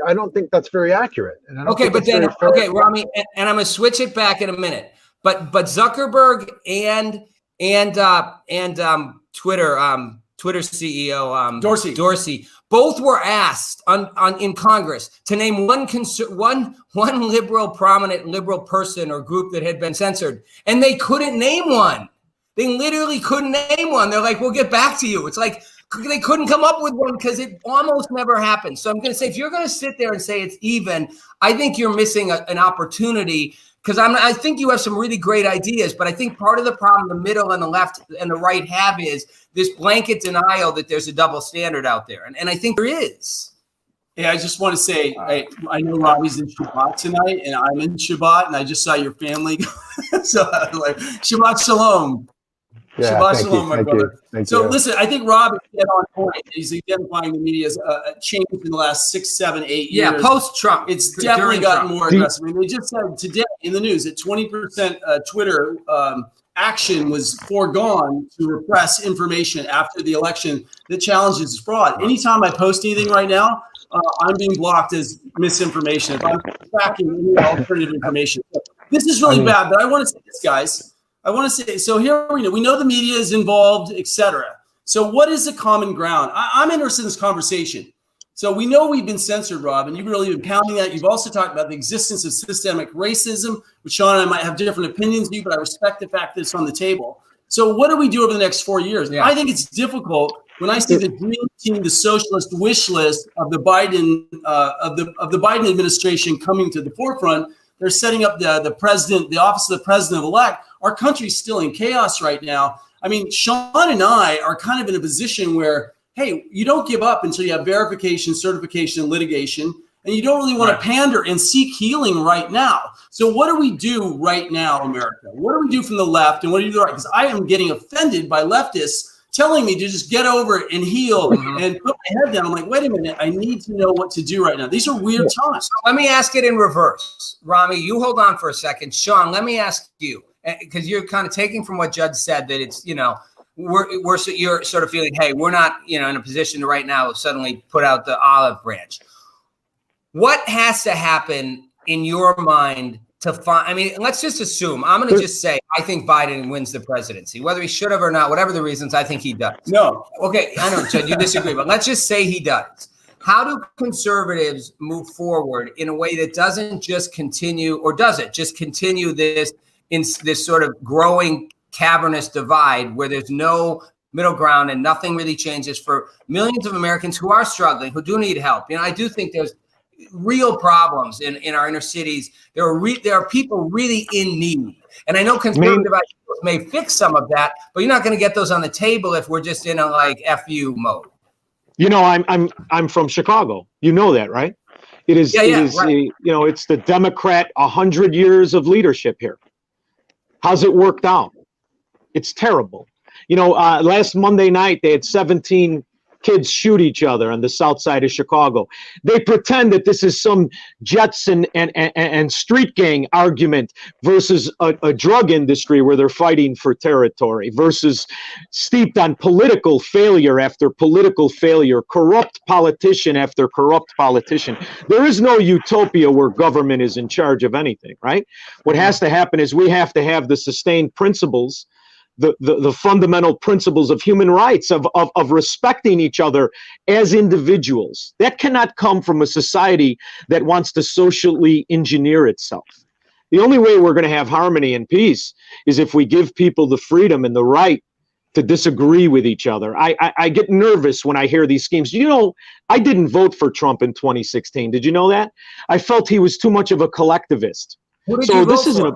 I don't think that's very accurate. And Rami, and I'm going to switch it back in a minute. But Zuckerberg and Twitter CEO Dorsey both were asked in Congress to name one prominent liberal person or group that had been censored, and they couldn't name one. They literally couldn't name one. They're like, "We'll get back to you." It's like they couldn't come up with one because it almost never happens. So I'm going to say, if you're going to sit there and say it's even, I think you're missing an opportunity. Because I think you have some really great ideas, but I think part of the problem the middle and the left and the right have is this blanket denial that there's a double standard out there. And I think there is. Yeah, I just want to say, I know Robbie's in Shabbat tonight, and I'm in Shabbat, and I just saw your family. So, Shabbat Shalom. Yeah, Shabbat thank shalom, you. my Thank brother. you. Thank So you. listen, I think Rob is dead on point. He's identifying the media as changed in the last 6, 7, 8 years. Yeah, post-Trump. It's definitely gotten Trump. more aggressive. I mean, they just said today in the news that 20% Twitter action was foregone to repress information after the election that challenges fraud. Anytime I post anything right now, I'm being blocked as misinformation. If I'm tracking any alternative information, this is really bad. But I want to say this, guys. I want to say, so here we know the media is involved, etc. So what is the common ground? I'm interested in this conversation. So we know we've been censored, Rob, and you've really been pounding that. You've also talked about the existence of systemic racism, which Sean and I might have different opinions of, but I respect the fact that it's on the table. So what do we do over the next 4 years? Yeah. I think it's difficult when I see the dream team, the socialist wish list of the Biden of the Biden administration coming to the forefront. They're setting up the president, the office of the president-elect. Our country's still in chaos right now. I mean, Sean and I are kind of in a position where, hey, you don't give up until you have verification, certification, and litigation, and you don't really want to pander and seek healing right now. So what do we do right now, America? What do we do from the left, and what do we do right? Because I am getting offended by leftists telling me to just get over it and heal and put my head down. I'm like, wait a minute, I need to know what to do right now. These are weird times. So let me ask it in reverse. Rami, you hold on for a second. Sean, let me ask you, because you're kind of taking from what Judge said that it's, you're sort of feeling, hey, we're not, in a position to right now suddenly put out the olive branch. What has to happen in your mind to find? I mean, let's just assume, I'm going to just say, I think Biden wins the presidency, whether he should have or not, whatever the reasons, I think he does. No. Okay, I know, Judge, you disagree, but let's just say he does. How do conservatives move forward in a way that doesn't just continue, or does it just continue this sort of growing cavernous divide where there's no middle ground and nothing really changes for millions of Americans who are struggling, who do need help? I do think there's real problems in our inner cities. There are people really in need. And I know conservative ideas may fix some of that, but you're not going to get those on the table if we're just in a FU mode. I'm from Chicago. You know that, right? It is, right. It's the Democrat 100 years of leadership here. How's it worked out? It's terrible. Last Monday night, they had 17 kids shoot each other on the south side of Chicago. They pretend that this is some Jets and street gang argument versus a drug industry where they're fighting for territory, versus steeped on political failure after political failure, corrupt politician after corrupt politician. There is no utopia where government is in charge of anything, right? What has to happen is we have to have the sustained principles, the fundamental principles of human rights, of respecting each other as individuals. That cannot come from a society that wants to socially engineer itself. The only way we're going to have harmony and peace is if we give people the freedom and the right to disagree with each other. I get nervous when I hear these schemes. I didn't vote for Trump in 2016. Did you know that? I felt he was too much of a collectivist. So this isn't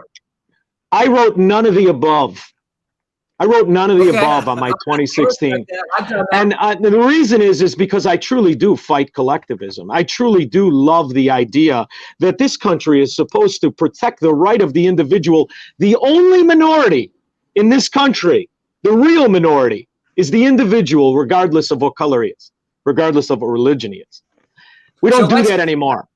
I wrote none of the above. I wrote none of the above on my 2016. And the reason is because I truly do fight collectivism. I truly do love the idea that this country is supposed to protect the right of the individual. The only minority in this country, the real minority, is the individual, regardless of what color he is, regardless of what religion he is. We don't do that anymore.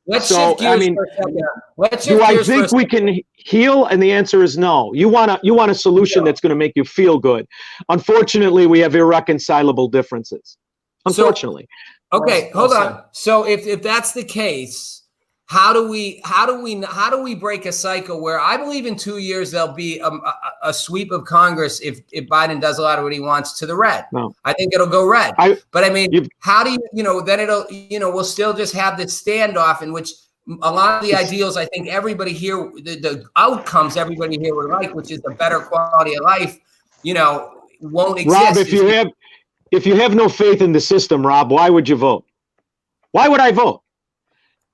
Let's shift gears for a second. Do I think we can heal? And the answer is no. You want a solution that's going to make you feel good. Unfortunately, we have irreconcilable differences. Unfortunately. Okay, hold on. So if that's the case, how do we break a cycle where I believe in 2 years there'll be a sweep of Congress if Biden does a lot of what he wants to the red? No. I think it'll go red. But I mean, how do then it'll we'll still just have this standoff in which a lot of the ideals I think everybody here, the outcomes everybody here would like, which is a better quality of life, won't exist. Rob, if you have no faith in the system, Rob, why would you vote? Why would I vote?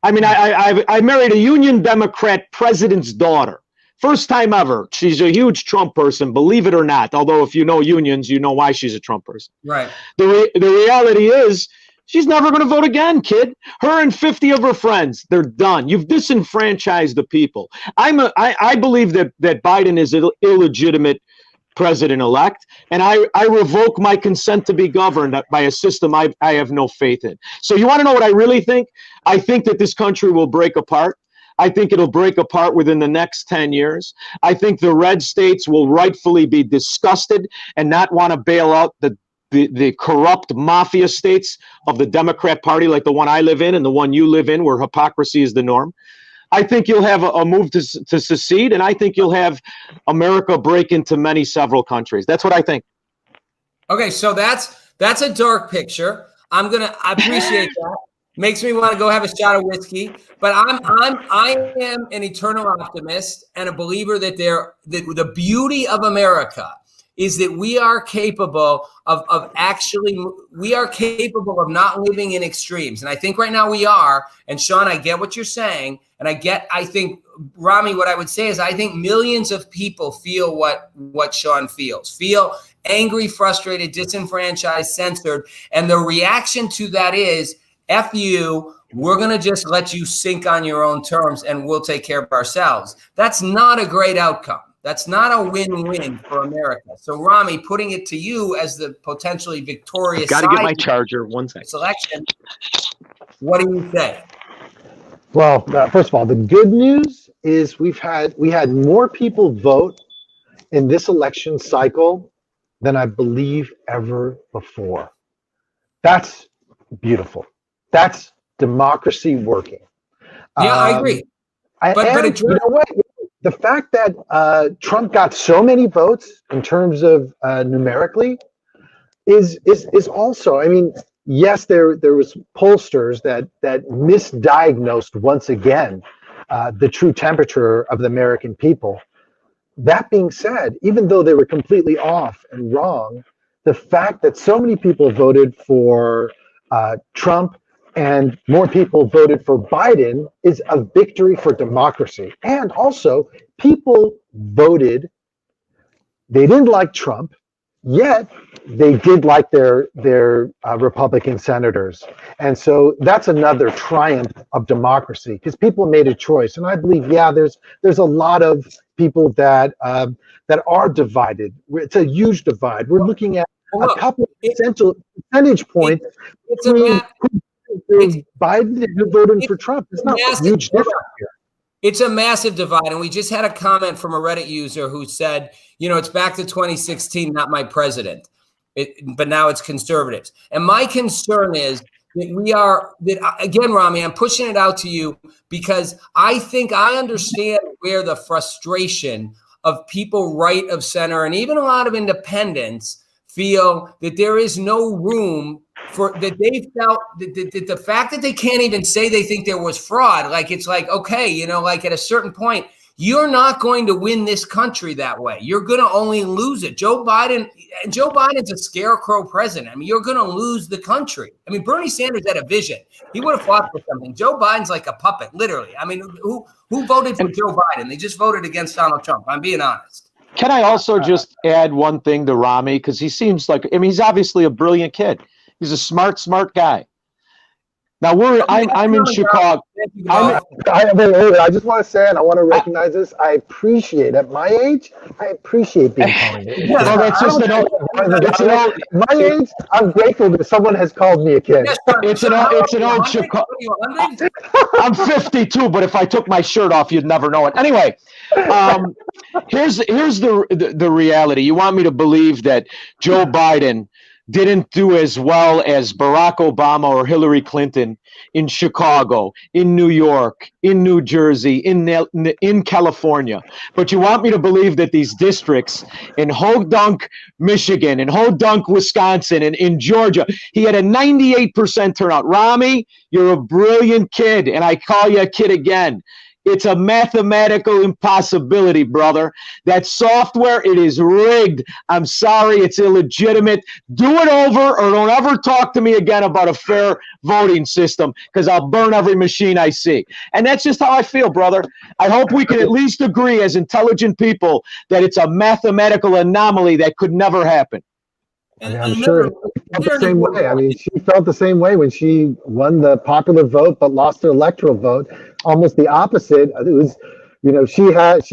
I mean, I married a Union Democrat president's daughter. First time ever. She's a huge Trump person, believe it or not. Although if you know unions, you know why she's a Trump person. Right. The reality is she's never going to vote again, kid. Her and 50 of her friends, they're done. You've disenfranchised the people. I believe that Biden is an illegitimate president-elect, and I revoke my consent to be governed by a system I have no faith in. So you want to know what I really think? I think that this country will break apart. I think it'll break apart within the next 10 years. I think the red states will rightfully be disgusted and not want to bail out the corrupt mafia states of the Democrat Party, like the one I live in and the one you live in, where hypocrisy is the norm. I think you'll have a move to secede, and I think you'll have America break into several countries. That's what I think. Okay, so that's a dark picture. I appreciate that. Makes me want to go have a shot of whiskey, but I am an eternal optimist and a believer that the beauty of America is that we are capable of not living in extremes. And I think right now we are. And Sean, I get what you're saying. And I think, Rami, what I would say is I think millions of people feel what Sean feels, feel angry, frustrated, disenfranchised, censored. And the reaction to that is, F you, we're going to just let you sink on your own terms and we'll take care of ourselves. That's not a great outcome. That's not a win-win for America. So, Rami, putting it to you as the potentially victorious got to get my charger. 1 second. Selection. What do you say? Well, first of all, the good news is we had more people vote in this election cycle than I believe ever before. That's beautiful. That's democracy working. Yeah, I agree. But you know what? The fact that Trump got so many votes in terms of numerically is also. I mean, yes, there was pollsters that misdiagnosed once again the true temperature of the American people. That being said, even though they were completely off and wrong, the fact that so many people voted for Trump and more people voted for Biden is a victory for democracy. And also, people voted, they didn't like Trump, yet they did like their Republican senators. And so that's another triumph of democracy, because people made a choice. And I believe, yeah, there's a lot of people that are divided. It's a huge divide. We're looking at a couple of percentage points between Biden and who voted for Trump. It's not a huge difference here. It's a massive divide. And we just had a comment from a Reddit user who said, it's back to 2016, not my president. But now it's conservatives. And my concern is that again, Rami, I'm pushing it out to you because I think I understand where the frustration of people right of center and even a lot of independents feel that there is no room for that. They felt that the fact that they can't even say they think there was fraud, like it's like, okay, like at a certain point, you're not going to win this country that way. You're going to only lose it. Joe Biden's a scarecrow president. I mean, you're going to lose the country. I mean, Bernie Sanders had a vision. He would have fought for something. Joe Biden's like a puppet, literally. I mean, who voted for Joe Biden? They just voted against Donald Trump. I'm being honest. Can I also just add one thing to Rami? Because he seems like, he's obviously a brilliant kid. He's a smart guy. Now I'm in Chicago. I just want to say, and I want to recognize this. I appreciate at my age. I appreciate being called. My age. I'm grateful that someone has called me a kid. It's an old Chicago. I'm 52, but if I took my shirt off, you'd never know it. Anyway, here's the reality. You want me to believe that Joe Biden didn't do as well as Barack Obama or Hillary Clinton in Chicago, in New York, in New Jersey, in California. But you want me to believe that these districts in Hodunk, Michigan, in Hodunk, Wisconsin, and in Georgia, he had a 98% turnout. Rami, you're a brilliant kid, and I call you a kid again. It's a mathematical impossibility, brother. That software, it is rigged. I'm sorry, it's illegitimate. Do it over or don't ever talk to me again about a fair voting system, because I'll burn every machine I see. And that's just how I feel, brother. I hope we can at least agree as intelligent people that it's a mathematical anomaly that could never happen. I mean, I'm sure she felt the same way. I mean, she felt the same way when she won the popular vote but lost the electoral vote. Almost the opposite. It was she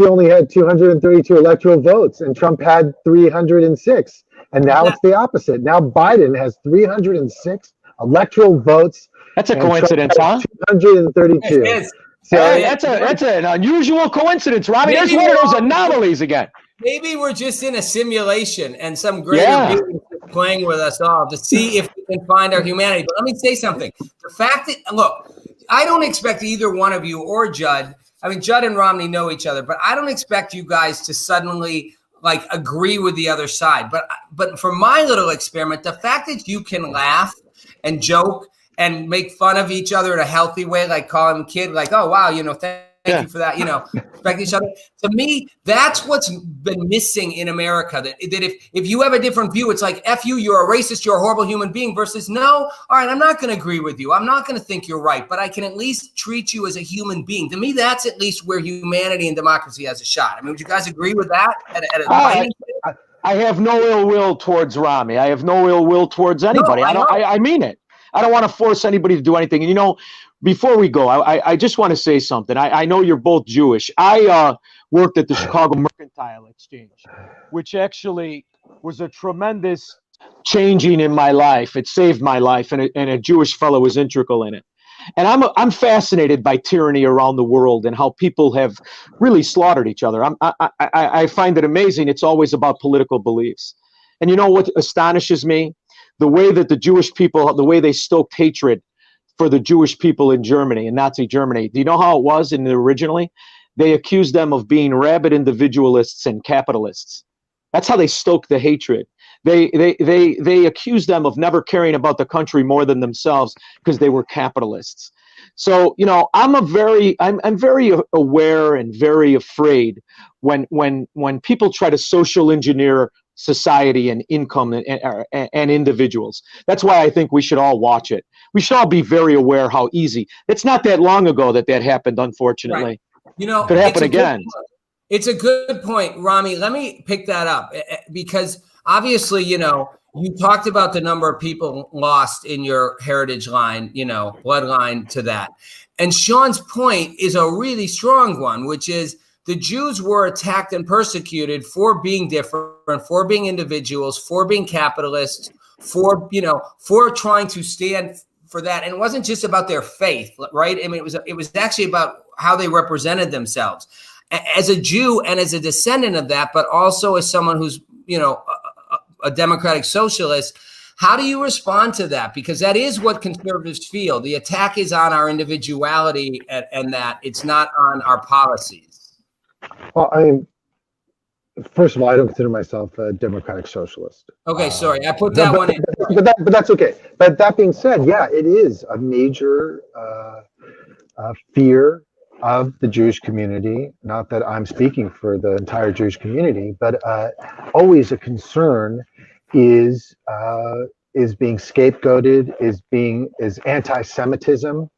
only had 232 electoral votes, and Trump had 306. And now it's the opposite. Now Biden has 306 electoral votes. That's a coincidence, huh? 232. It is. So Hey, that's an unusual coincidence, Robbie. There's one of those anomalies again. Maybe we're just in a simulation and some greater being is playing with us all to see if we can find our humanity. But let me say something. The fact that, look, I don't expect either one of you or Judd. I mean, Judd and Romney know each other, but I don't expect you guys to suddenly agree with the other side. But for my little experiment, the fact that you can laugh and joke and make fun of each other in a healthy way, like calling them kid, like, oh, wow, thank you for that, respect each other. To me, that's what's been missing in America, that if you have a different view, it's like, F you, you're a racist, you're a horrible human being, versus no, all right, I'm not going to agree with you. I'm not going to think you're right, but I can at least treat you as a human being. To me, that's at least where humanity and democracy has a shot. I mean, would you guys agree with that? I have no ill will towards Rami. I have no ill will towards anybody. No, I mean it. I don't want to force anybody to do anything. And, before we go, I just want to say something. I know you're both Jewish. I worked at the Chicago Mercantile Exchange, which actually was a tremendous changing in my life. It saved my life, and a Jewish fellow was integral in it. And I'm fascinated by tyranny around the world and how people have really slaughtered each other. I find it amazing. It's always about political beliefs. And you know what astonishes me? The way that the Jewish people, the way they stoked hatred for the Jewish people in Germany, in Nazi Germany. Do you know how it was originally? They accused them of being rabid individualists and capitalists. That's how they stoked the hatred. They accused them of never caring about the country more than themselves because they were capitalists. So, I'm very aware and very afraid when people try to social engineer society and income and individuals. That's why I think we should all watch it. We should all be very aware how easy. It's not that long ago that happened, unfortunately. Right. Could happen again. It's a good point, Rami. Let me pick that up because obviously, you talked about the number of people lost in your heritage line, bloodline to that. And Sean's point is a really strong one, which is the Jews were attacked and persecuted for being different, for being individuals, for being capitalists, for trying to stand for that. And it wasn't just about their faith, right? I mean, it was actually about how they represented themselves as a Jew and as a descendant of that, but also as someone who's, a democratic socialist. How do you respond to that? Because that is what conservatives feel. The attack is on our individuality and that it's not on our policies. Well, I mean, first of all, I don't consider myself a democratic socialist. Okay, sorry, I put that one in. But that's okay. But that being said, yeah, it is a major fear of the Jewish community. Not that I'm speaking for the entire Jewish community, but always a concern is being scapegoated, is anti-Semitism.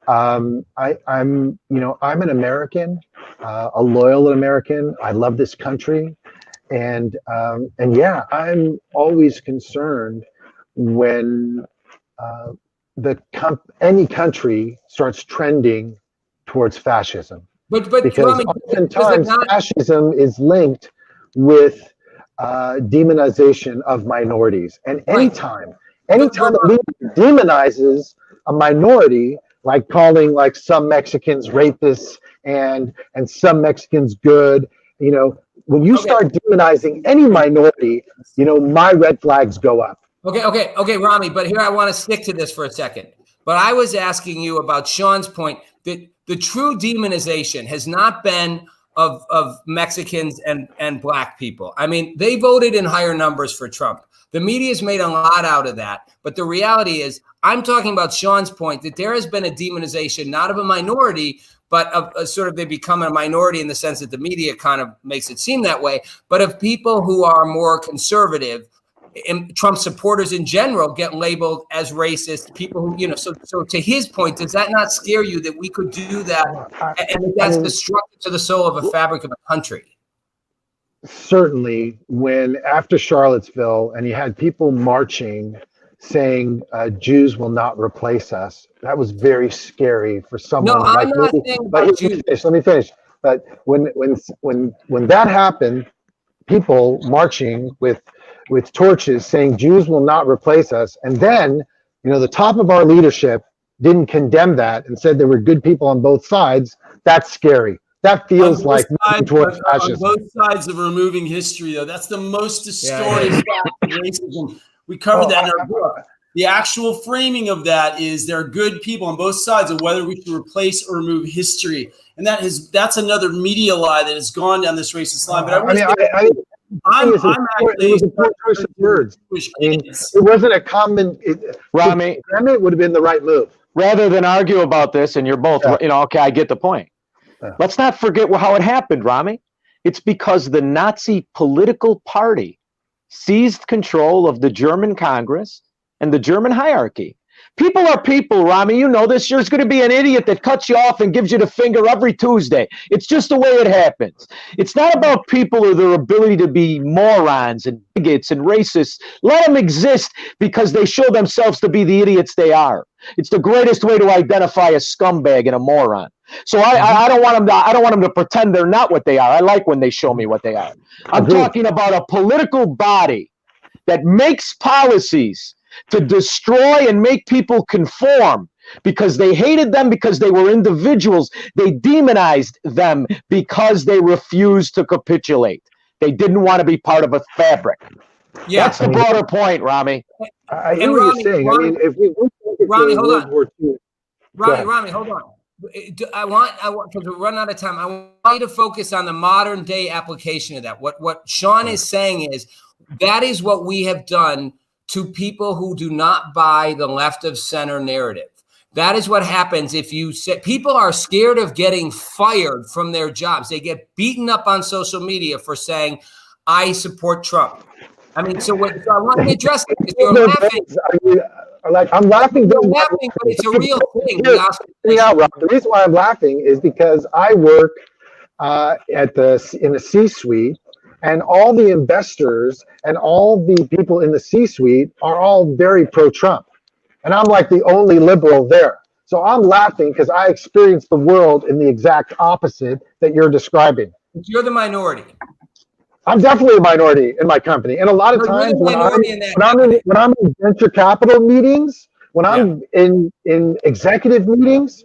I'm an American, a loyal American. I love this country, and yeah, I'm always concerned when any country starts trending towards fascism. But because Rami, oftentimes fascism is linked with demonization of minorities, and anytime a leader demonizes a minority, like calling some Mexicans rapists and some Mexicans good, when you start demonizing any minority, my red flags go up. Okay, Rami, but here I want to stick to this for a second. But I was asking you about Sean's point that the true demonization has not been of Mexicans and black people. I mean, they voted in higher numbers for Trump. The media's made a lot out of that. But the reality is, I'm talking about Sean's point that there has been a demonization, not of a minority, but of a sort of they become a minority in the sense that the media kind of makes it seem that way, but of people who are more conservative. And Trump supporters in general get labeled as racist. People who, so to his point, does that not scare you that we could do that and that's destructive to the soul of a fabric of a country? Certainly, when after Charlottesville and you had people marching saying Jews will not replace us, that was very scary for someone like me. But let me finish. But when that happened, people marching with torches saying Jews will not replace us, and then the top of our leadership didn't condemn that and said there were good people on both sides. That's scary. That feels like towards fascism. On both sides of removing history, though, that's the most distorted fact of racism. We covered that in our book. The actual framing of that is there are good people on both sides of whether we should replace or remove history, and that's another media lie that has gone down this racist line. But I'm actually it was a poor choice of words. It wasn't a common. Rami, it would have been the right move. Rather than argue about this, and you're both, okay, I get the point. Let's not forget how it happened, Rami. It's because the Nazi political party seized control of the German Congress and the German hierarchy. People are people, Rami. You know this. There's going to be an idiot that cuts you off and gives you the finger every Tuesday. It's just the way it happens. It's not about people or their ability to be morons and bigots and racists. Let them exist because they show themselves to be the idiots they are. It's the greatest way to identify a scumbag and a moron. So I don't want them to pretend they're not what they are. I like when they show me what they are. I'm talking about a political body that makes policies to destroy and make people conform because they hated them because they were individuals. They demonized them because they refused to capitulate. They didn't want to be part of a fabric. Yeah, that's the broader point, Rami. I hear what you're saying. Rami, if we Rami, hold on. Rami, hold on. I want because we're running out of time. I want you to focus on the modern day application of that. What Sean is saying is that is what we have done to people who do not buy the left of center narrative. That is what happens if you say people are scared of getting fired from their jobs. They get beaten up on social media for saying, I support Trump. I mean, so I want to address it because you're laughing. I'm laughing. You're laughing, but it's a real thing. The reason why I'm laughing is because I work in the C-suite, and all the investors and all the people in the C-suite are all very pro-Trump. And I'm like the only liberal there. So I'm laughing because I experienced the world in the exact opposite that you're describing. You're the minority. I'm definitely a minority in my company. And a lot of times when I'm in venture capital meetings, when I'm in executive meetings,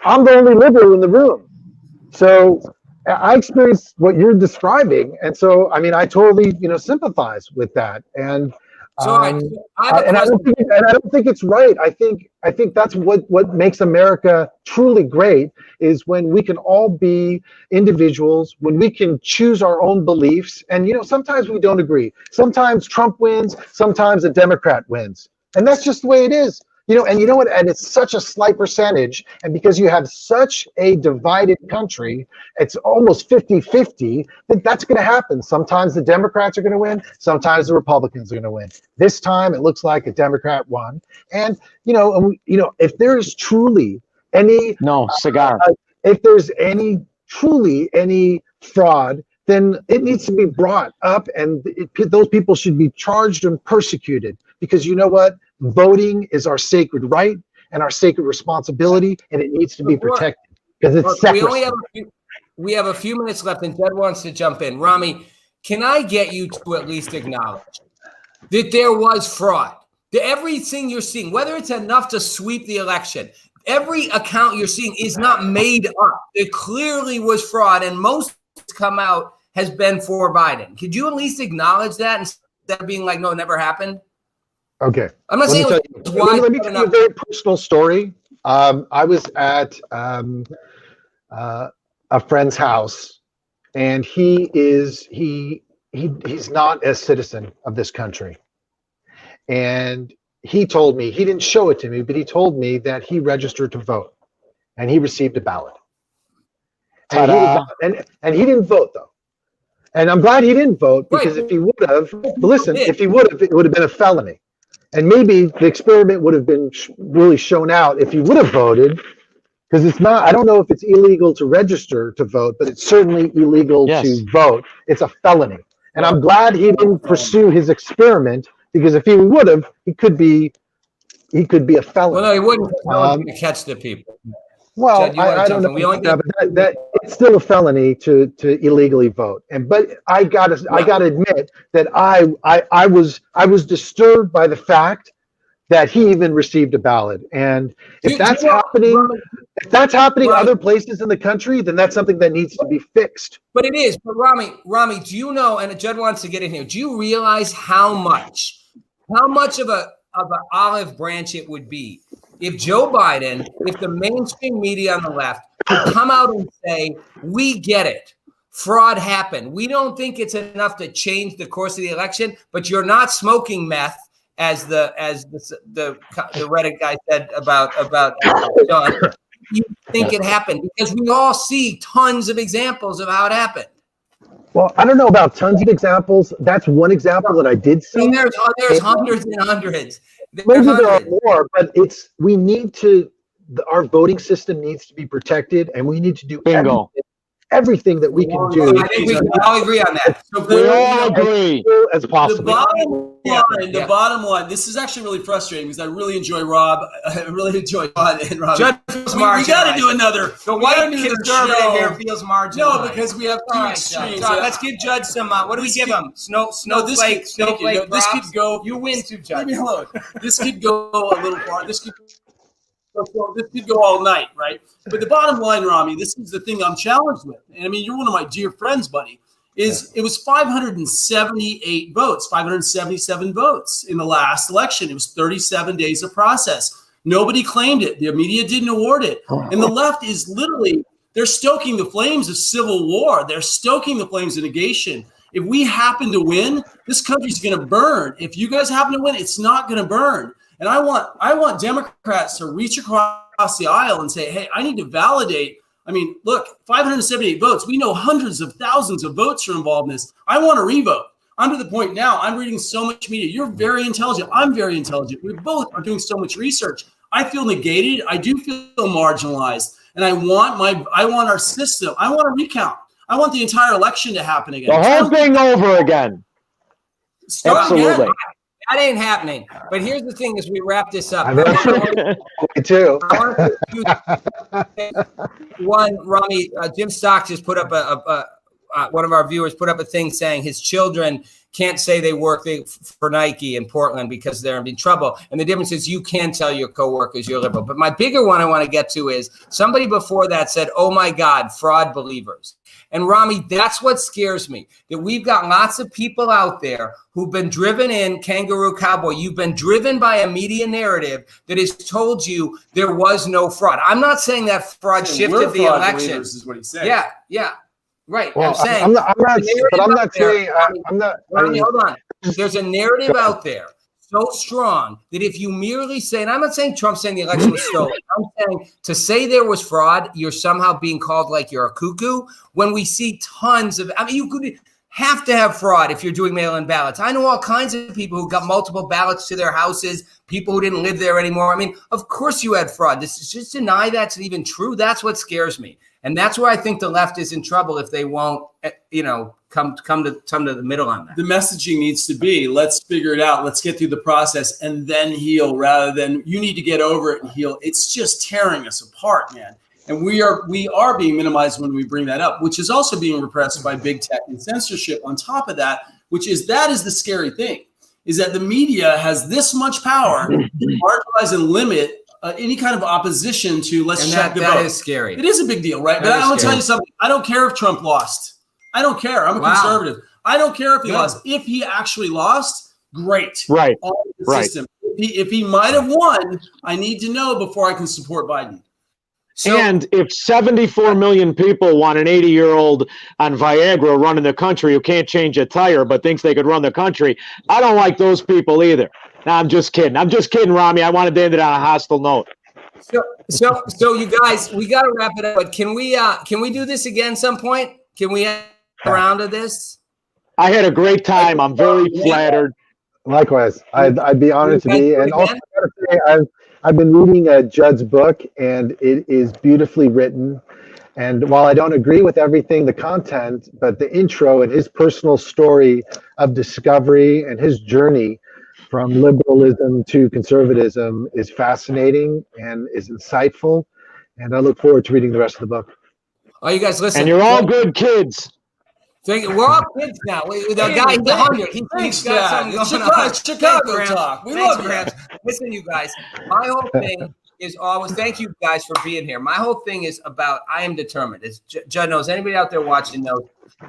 I'm the only liberal in the room. So I experienced what you're describing, and so I mean, I totally sympathize with that, and I don't think it's right. I think that's what makes America truly great is when we can all be individuals, when we can choose our own beliefs, and sometimes we don't agree. Sometimes Trump wins, sometimes a Democrat wins, and that's just the way it is. And you know what? And it's such a slight percentage. And because you have such a divided country, it's almost 50-50, that's going to happen. Sometimes the Democrats are going to win. Sometimes the Republicans are going to win. This time, it looks like a Democrat won. And, if there's truly any... if there's truly any fraud, then it needs to be brought up, and those people should be charged and persecuted. Because you know what? Voting is our sacred right and our sacred responsibility, and it needs to be protected because it's separate. We have a few minutes left, and Jed wants to jump in. Rami, can I get you to at least acknowledge that there was fraud? That everything you're seeing, whether it's enough to sweep the election, every account you're seeing is not made up. It clearly was fraud, and most come out has been for Biden. Could you at least acknowledge that instead of being like, no, it never happened? Okay. I'm not saying let me tell you a very personal story. I was at a friend's house, and he's not a citizen of this country. And he told me, he didn't show it to me, but he told me that he registered to vote and he received a ballot. And he didn't vote though. And I'm glad he didn't vote because if he would have, if he would have, it would have been a felony. And maybe the experiment would have been really shown out if he would have voted, because it's not, I don't know if it's illegal to register to vote, but it's certainly illegal to vote. It's a felony. And I'm glad he didn't pursue his experiment, because if he would have, he could be a felon. Well, no, he wouldn't catch the people. Well, Judd, you want to I jump don't know in? We only about that, but that it's still a felony to illegally vote. But I gotta admit that I was disturbed by the fact that he even received a ballot. And if that's happening, Rami, other places in the country, then that's something that needs to be fixed. but it is. But Rami, do you know? And Judd wants to get in here. Do you realize how much of an olive branch it would be if Joe Biden, if the mainstream media on the left could come out and say, "We get it, fraud happened. We don't think it's enough to change the course of the election, but you're not smoking meth." As the Reddit guy said about John, you think it happened because we all see tons of examples of how it happened. Well, I don't know about tons of examples. That's one example that I did see. So there's hundreds and hundreds. Maybe there are more, but we need to. Our voting system needs to be protected, and we need to do everything that we can do. I think we can all agree on that. So We all agree. As possible. The bottom line, this is actually really frustrating because I really enjoy Rob. I really enjoy Todd and Rob. Judge feels we got to do another. The white conservative here feels marginalized. No, because we have two extremes. Let's give Judge some. What do we give him? Snowflake. This could go. You win too, Judge. Leave me alone. This could go a little far. This could go all night, right? But the bottom line, Rami, this is the thing I'm challenged with. And I mean, you're one of my dear friends, buddy. It was 578 votes, 577 votes in the last election. It was 37 days of process. Nobody claimed it. The media didn't award it. And the left is literally, they're stoking the flames of civil war. They're stoking the flames of negation. If we happen to win, this country's going to burn. If you guys happen to win, it's not going to burn. And I want Democrats to reach across the aisle and say, hey, I need to validate. I mean, look, 578 votes. We know hundreds of thousands of votes are involved in this. I want to revote. I'm to the point now, I'm reading so much media. You're very intelligent. I'm very intelligent. We both are doing so much research. I feel negated. I do feel marginalized. And I want our system. I want a recount. I want the entire election to happen again. The whole thing over again. Absolutely. That ain't happening. But here's the thing as we wrap this up. Me too. One, Rami, Jim Stock just put up one of our viewers put up a thing saying his children can't say they work for Nike in Portland because they're in trouble. And the difference is you can tell your coworkers you're liberal. But my bigger one I want to get to is somebody before that said, oh my God, fraud believers. And Rami, that's what scares me, that we've got lots of people out there who've been driven in kangaroo cowboy. You've been driven by a media narrative that has told you there was no fraud. I'm not saying that fraud shifted the election. Is what he said. Yeah. Right. Well, I'm saying, I'm not saying. Hold on. There's a narrative out there so strong that if you merely say, and I'm not saying Trump's saying the election was stolen. I'm saying to say there was fraud, you're somehow being called like you're a cuckoo. When we see tons of, I mean, you could have to have fraud if you're doing mail-in ballots. I know all kinds of people who got multiple ballots to their houses, people who didn't live there anymore. I mean, of course you had fraud. This is just deny that's even true. That's what scares me. And that's where I think the left is in trouble if they won't, come to the middle on that. The messaging needs to be, let's figure it out. Let's get through the process and then heal rather than you need to get over it and heal. It's just tearing us apart, man. And we are being minimized when we bring that up, which is also being repressed by big tech and censorship on top of that, that is the scary thing, is that the media has this much power to marginalize and limit any kind of opposition to let's check the vote. That is scary. It is a big deal, right? But I want to tell you something. I don't care if Trump lost. I don't care. I'm a conservative. I don't care if he lost. If he actually lost, great. Right. System. If he might have won, I need to know before I can support Biden. So, and if 74 million people want an 80-year-old on Viagra running the country who can't change a tire but thinks they could run the country, I don't like those people either. No, I'm just kidding. Rami. I wanted to end it on a hostile note. So you guys, we got to wrap it up. But can we do this again some point? Can we have a round of this? I had a great time. I'm very flattered. Likewise, I'd be honored to be. And also, I gotta say, I've been reading Judd's book, and it is beautifully written. And while I don't agree with everything, the content, but the intro and his personal story of discovery and his journey from liberalism to conservatism is fascinating and is insightful. And I look forward to reading the rest of the book. Oh, you guys listen. And you're all good kids. We're all kids now. The guy's 100. He's got something going on. Chicago talk. We love you. Listen, you guys. My whole thing is always, thank you guys for being here. My whole thing is about, I am determined. As Judd knows, anybody out there watching knows,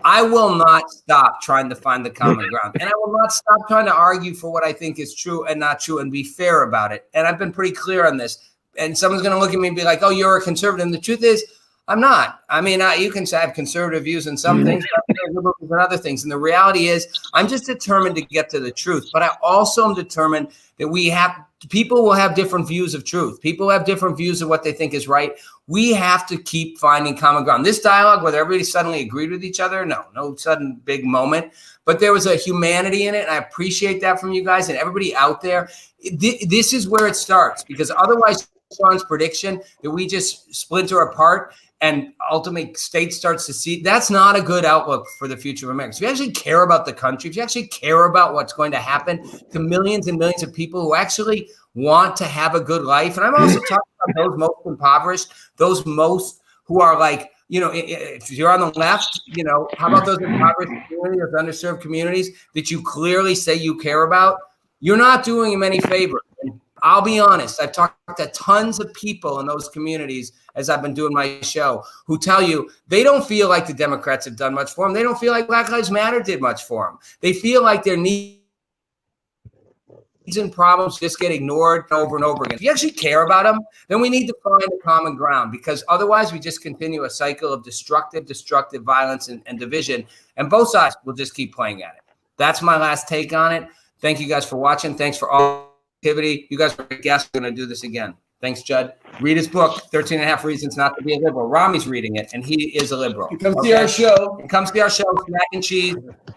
I will not stop trying to find the common ground. And I will not stop trying to argue for what I think is true and not true and be fair about it. And I've been pretty clear on this. And someone's going to look at me and be like, oh, you're a conservative. And the truth is, I'm not. I mean, you can say I have conservative views in some things, liberal views in other things. And the reality is, I'm just determined to get to the truth. But I also am determined that people will have different views of truth. People have different views of what they think is right. We have to keep finding common ground. This dialogue, whether everybody suddenly agreed with each other, no sudden big moment. But there was a humanity in it, and I appreciate that from you guys and everybody out there. This is where it starts, because otherwise, Sean's prediction that we just splinter apart and ultimately state starts to see, that's not a good outlook for the future of America. If you actually care about the country, if you actually care about what's going to happen to millions and millions of people who actually want to have a good life, and I'm also talking about those most impoverished, those most who are like, if you're on the left, how about those impoverished communities, those underserved communities that you clearly say you care about? You're not doing them any favor. I'll be honest, I've talked to tons of people in those communities as I've been doing my show who tell you they don't feel like the Democrats have done much for them. They don't feel like Black Lives Matter did much for them. They feel like their needs and problems just get ignored over and over again. If you actually care about them, then we need to find a common ground, because otherwise we just continue a cycle of destructive violence and division, and both sides will just keep playing at it. That's my last take on it. Thank you guys for watching. Thanks for all activity. You guys are a guest. We're going to do this again. Thanks, Judd. Read his book, 13 and a Half Reasons Not to Be a Liberal. Rami's reading it, and he is a liberal. Come see our show. Come see our show, Smack and Cheese,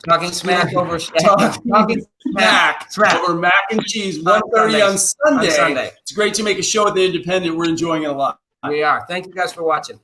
talking smack over talking smack over mac and cheese, 1:30 on Sunday. It's great to make a show at the Independent. We're enjoying it a lot. We are. Thank you guys for watching.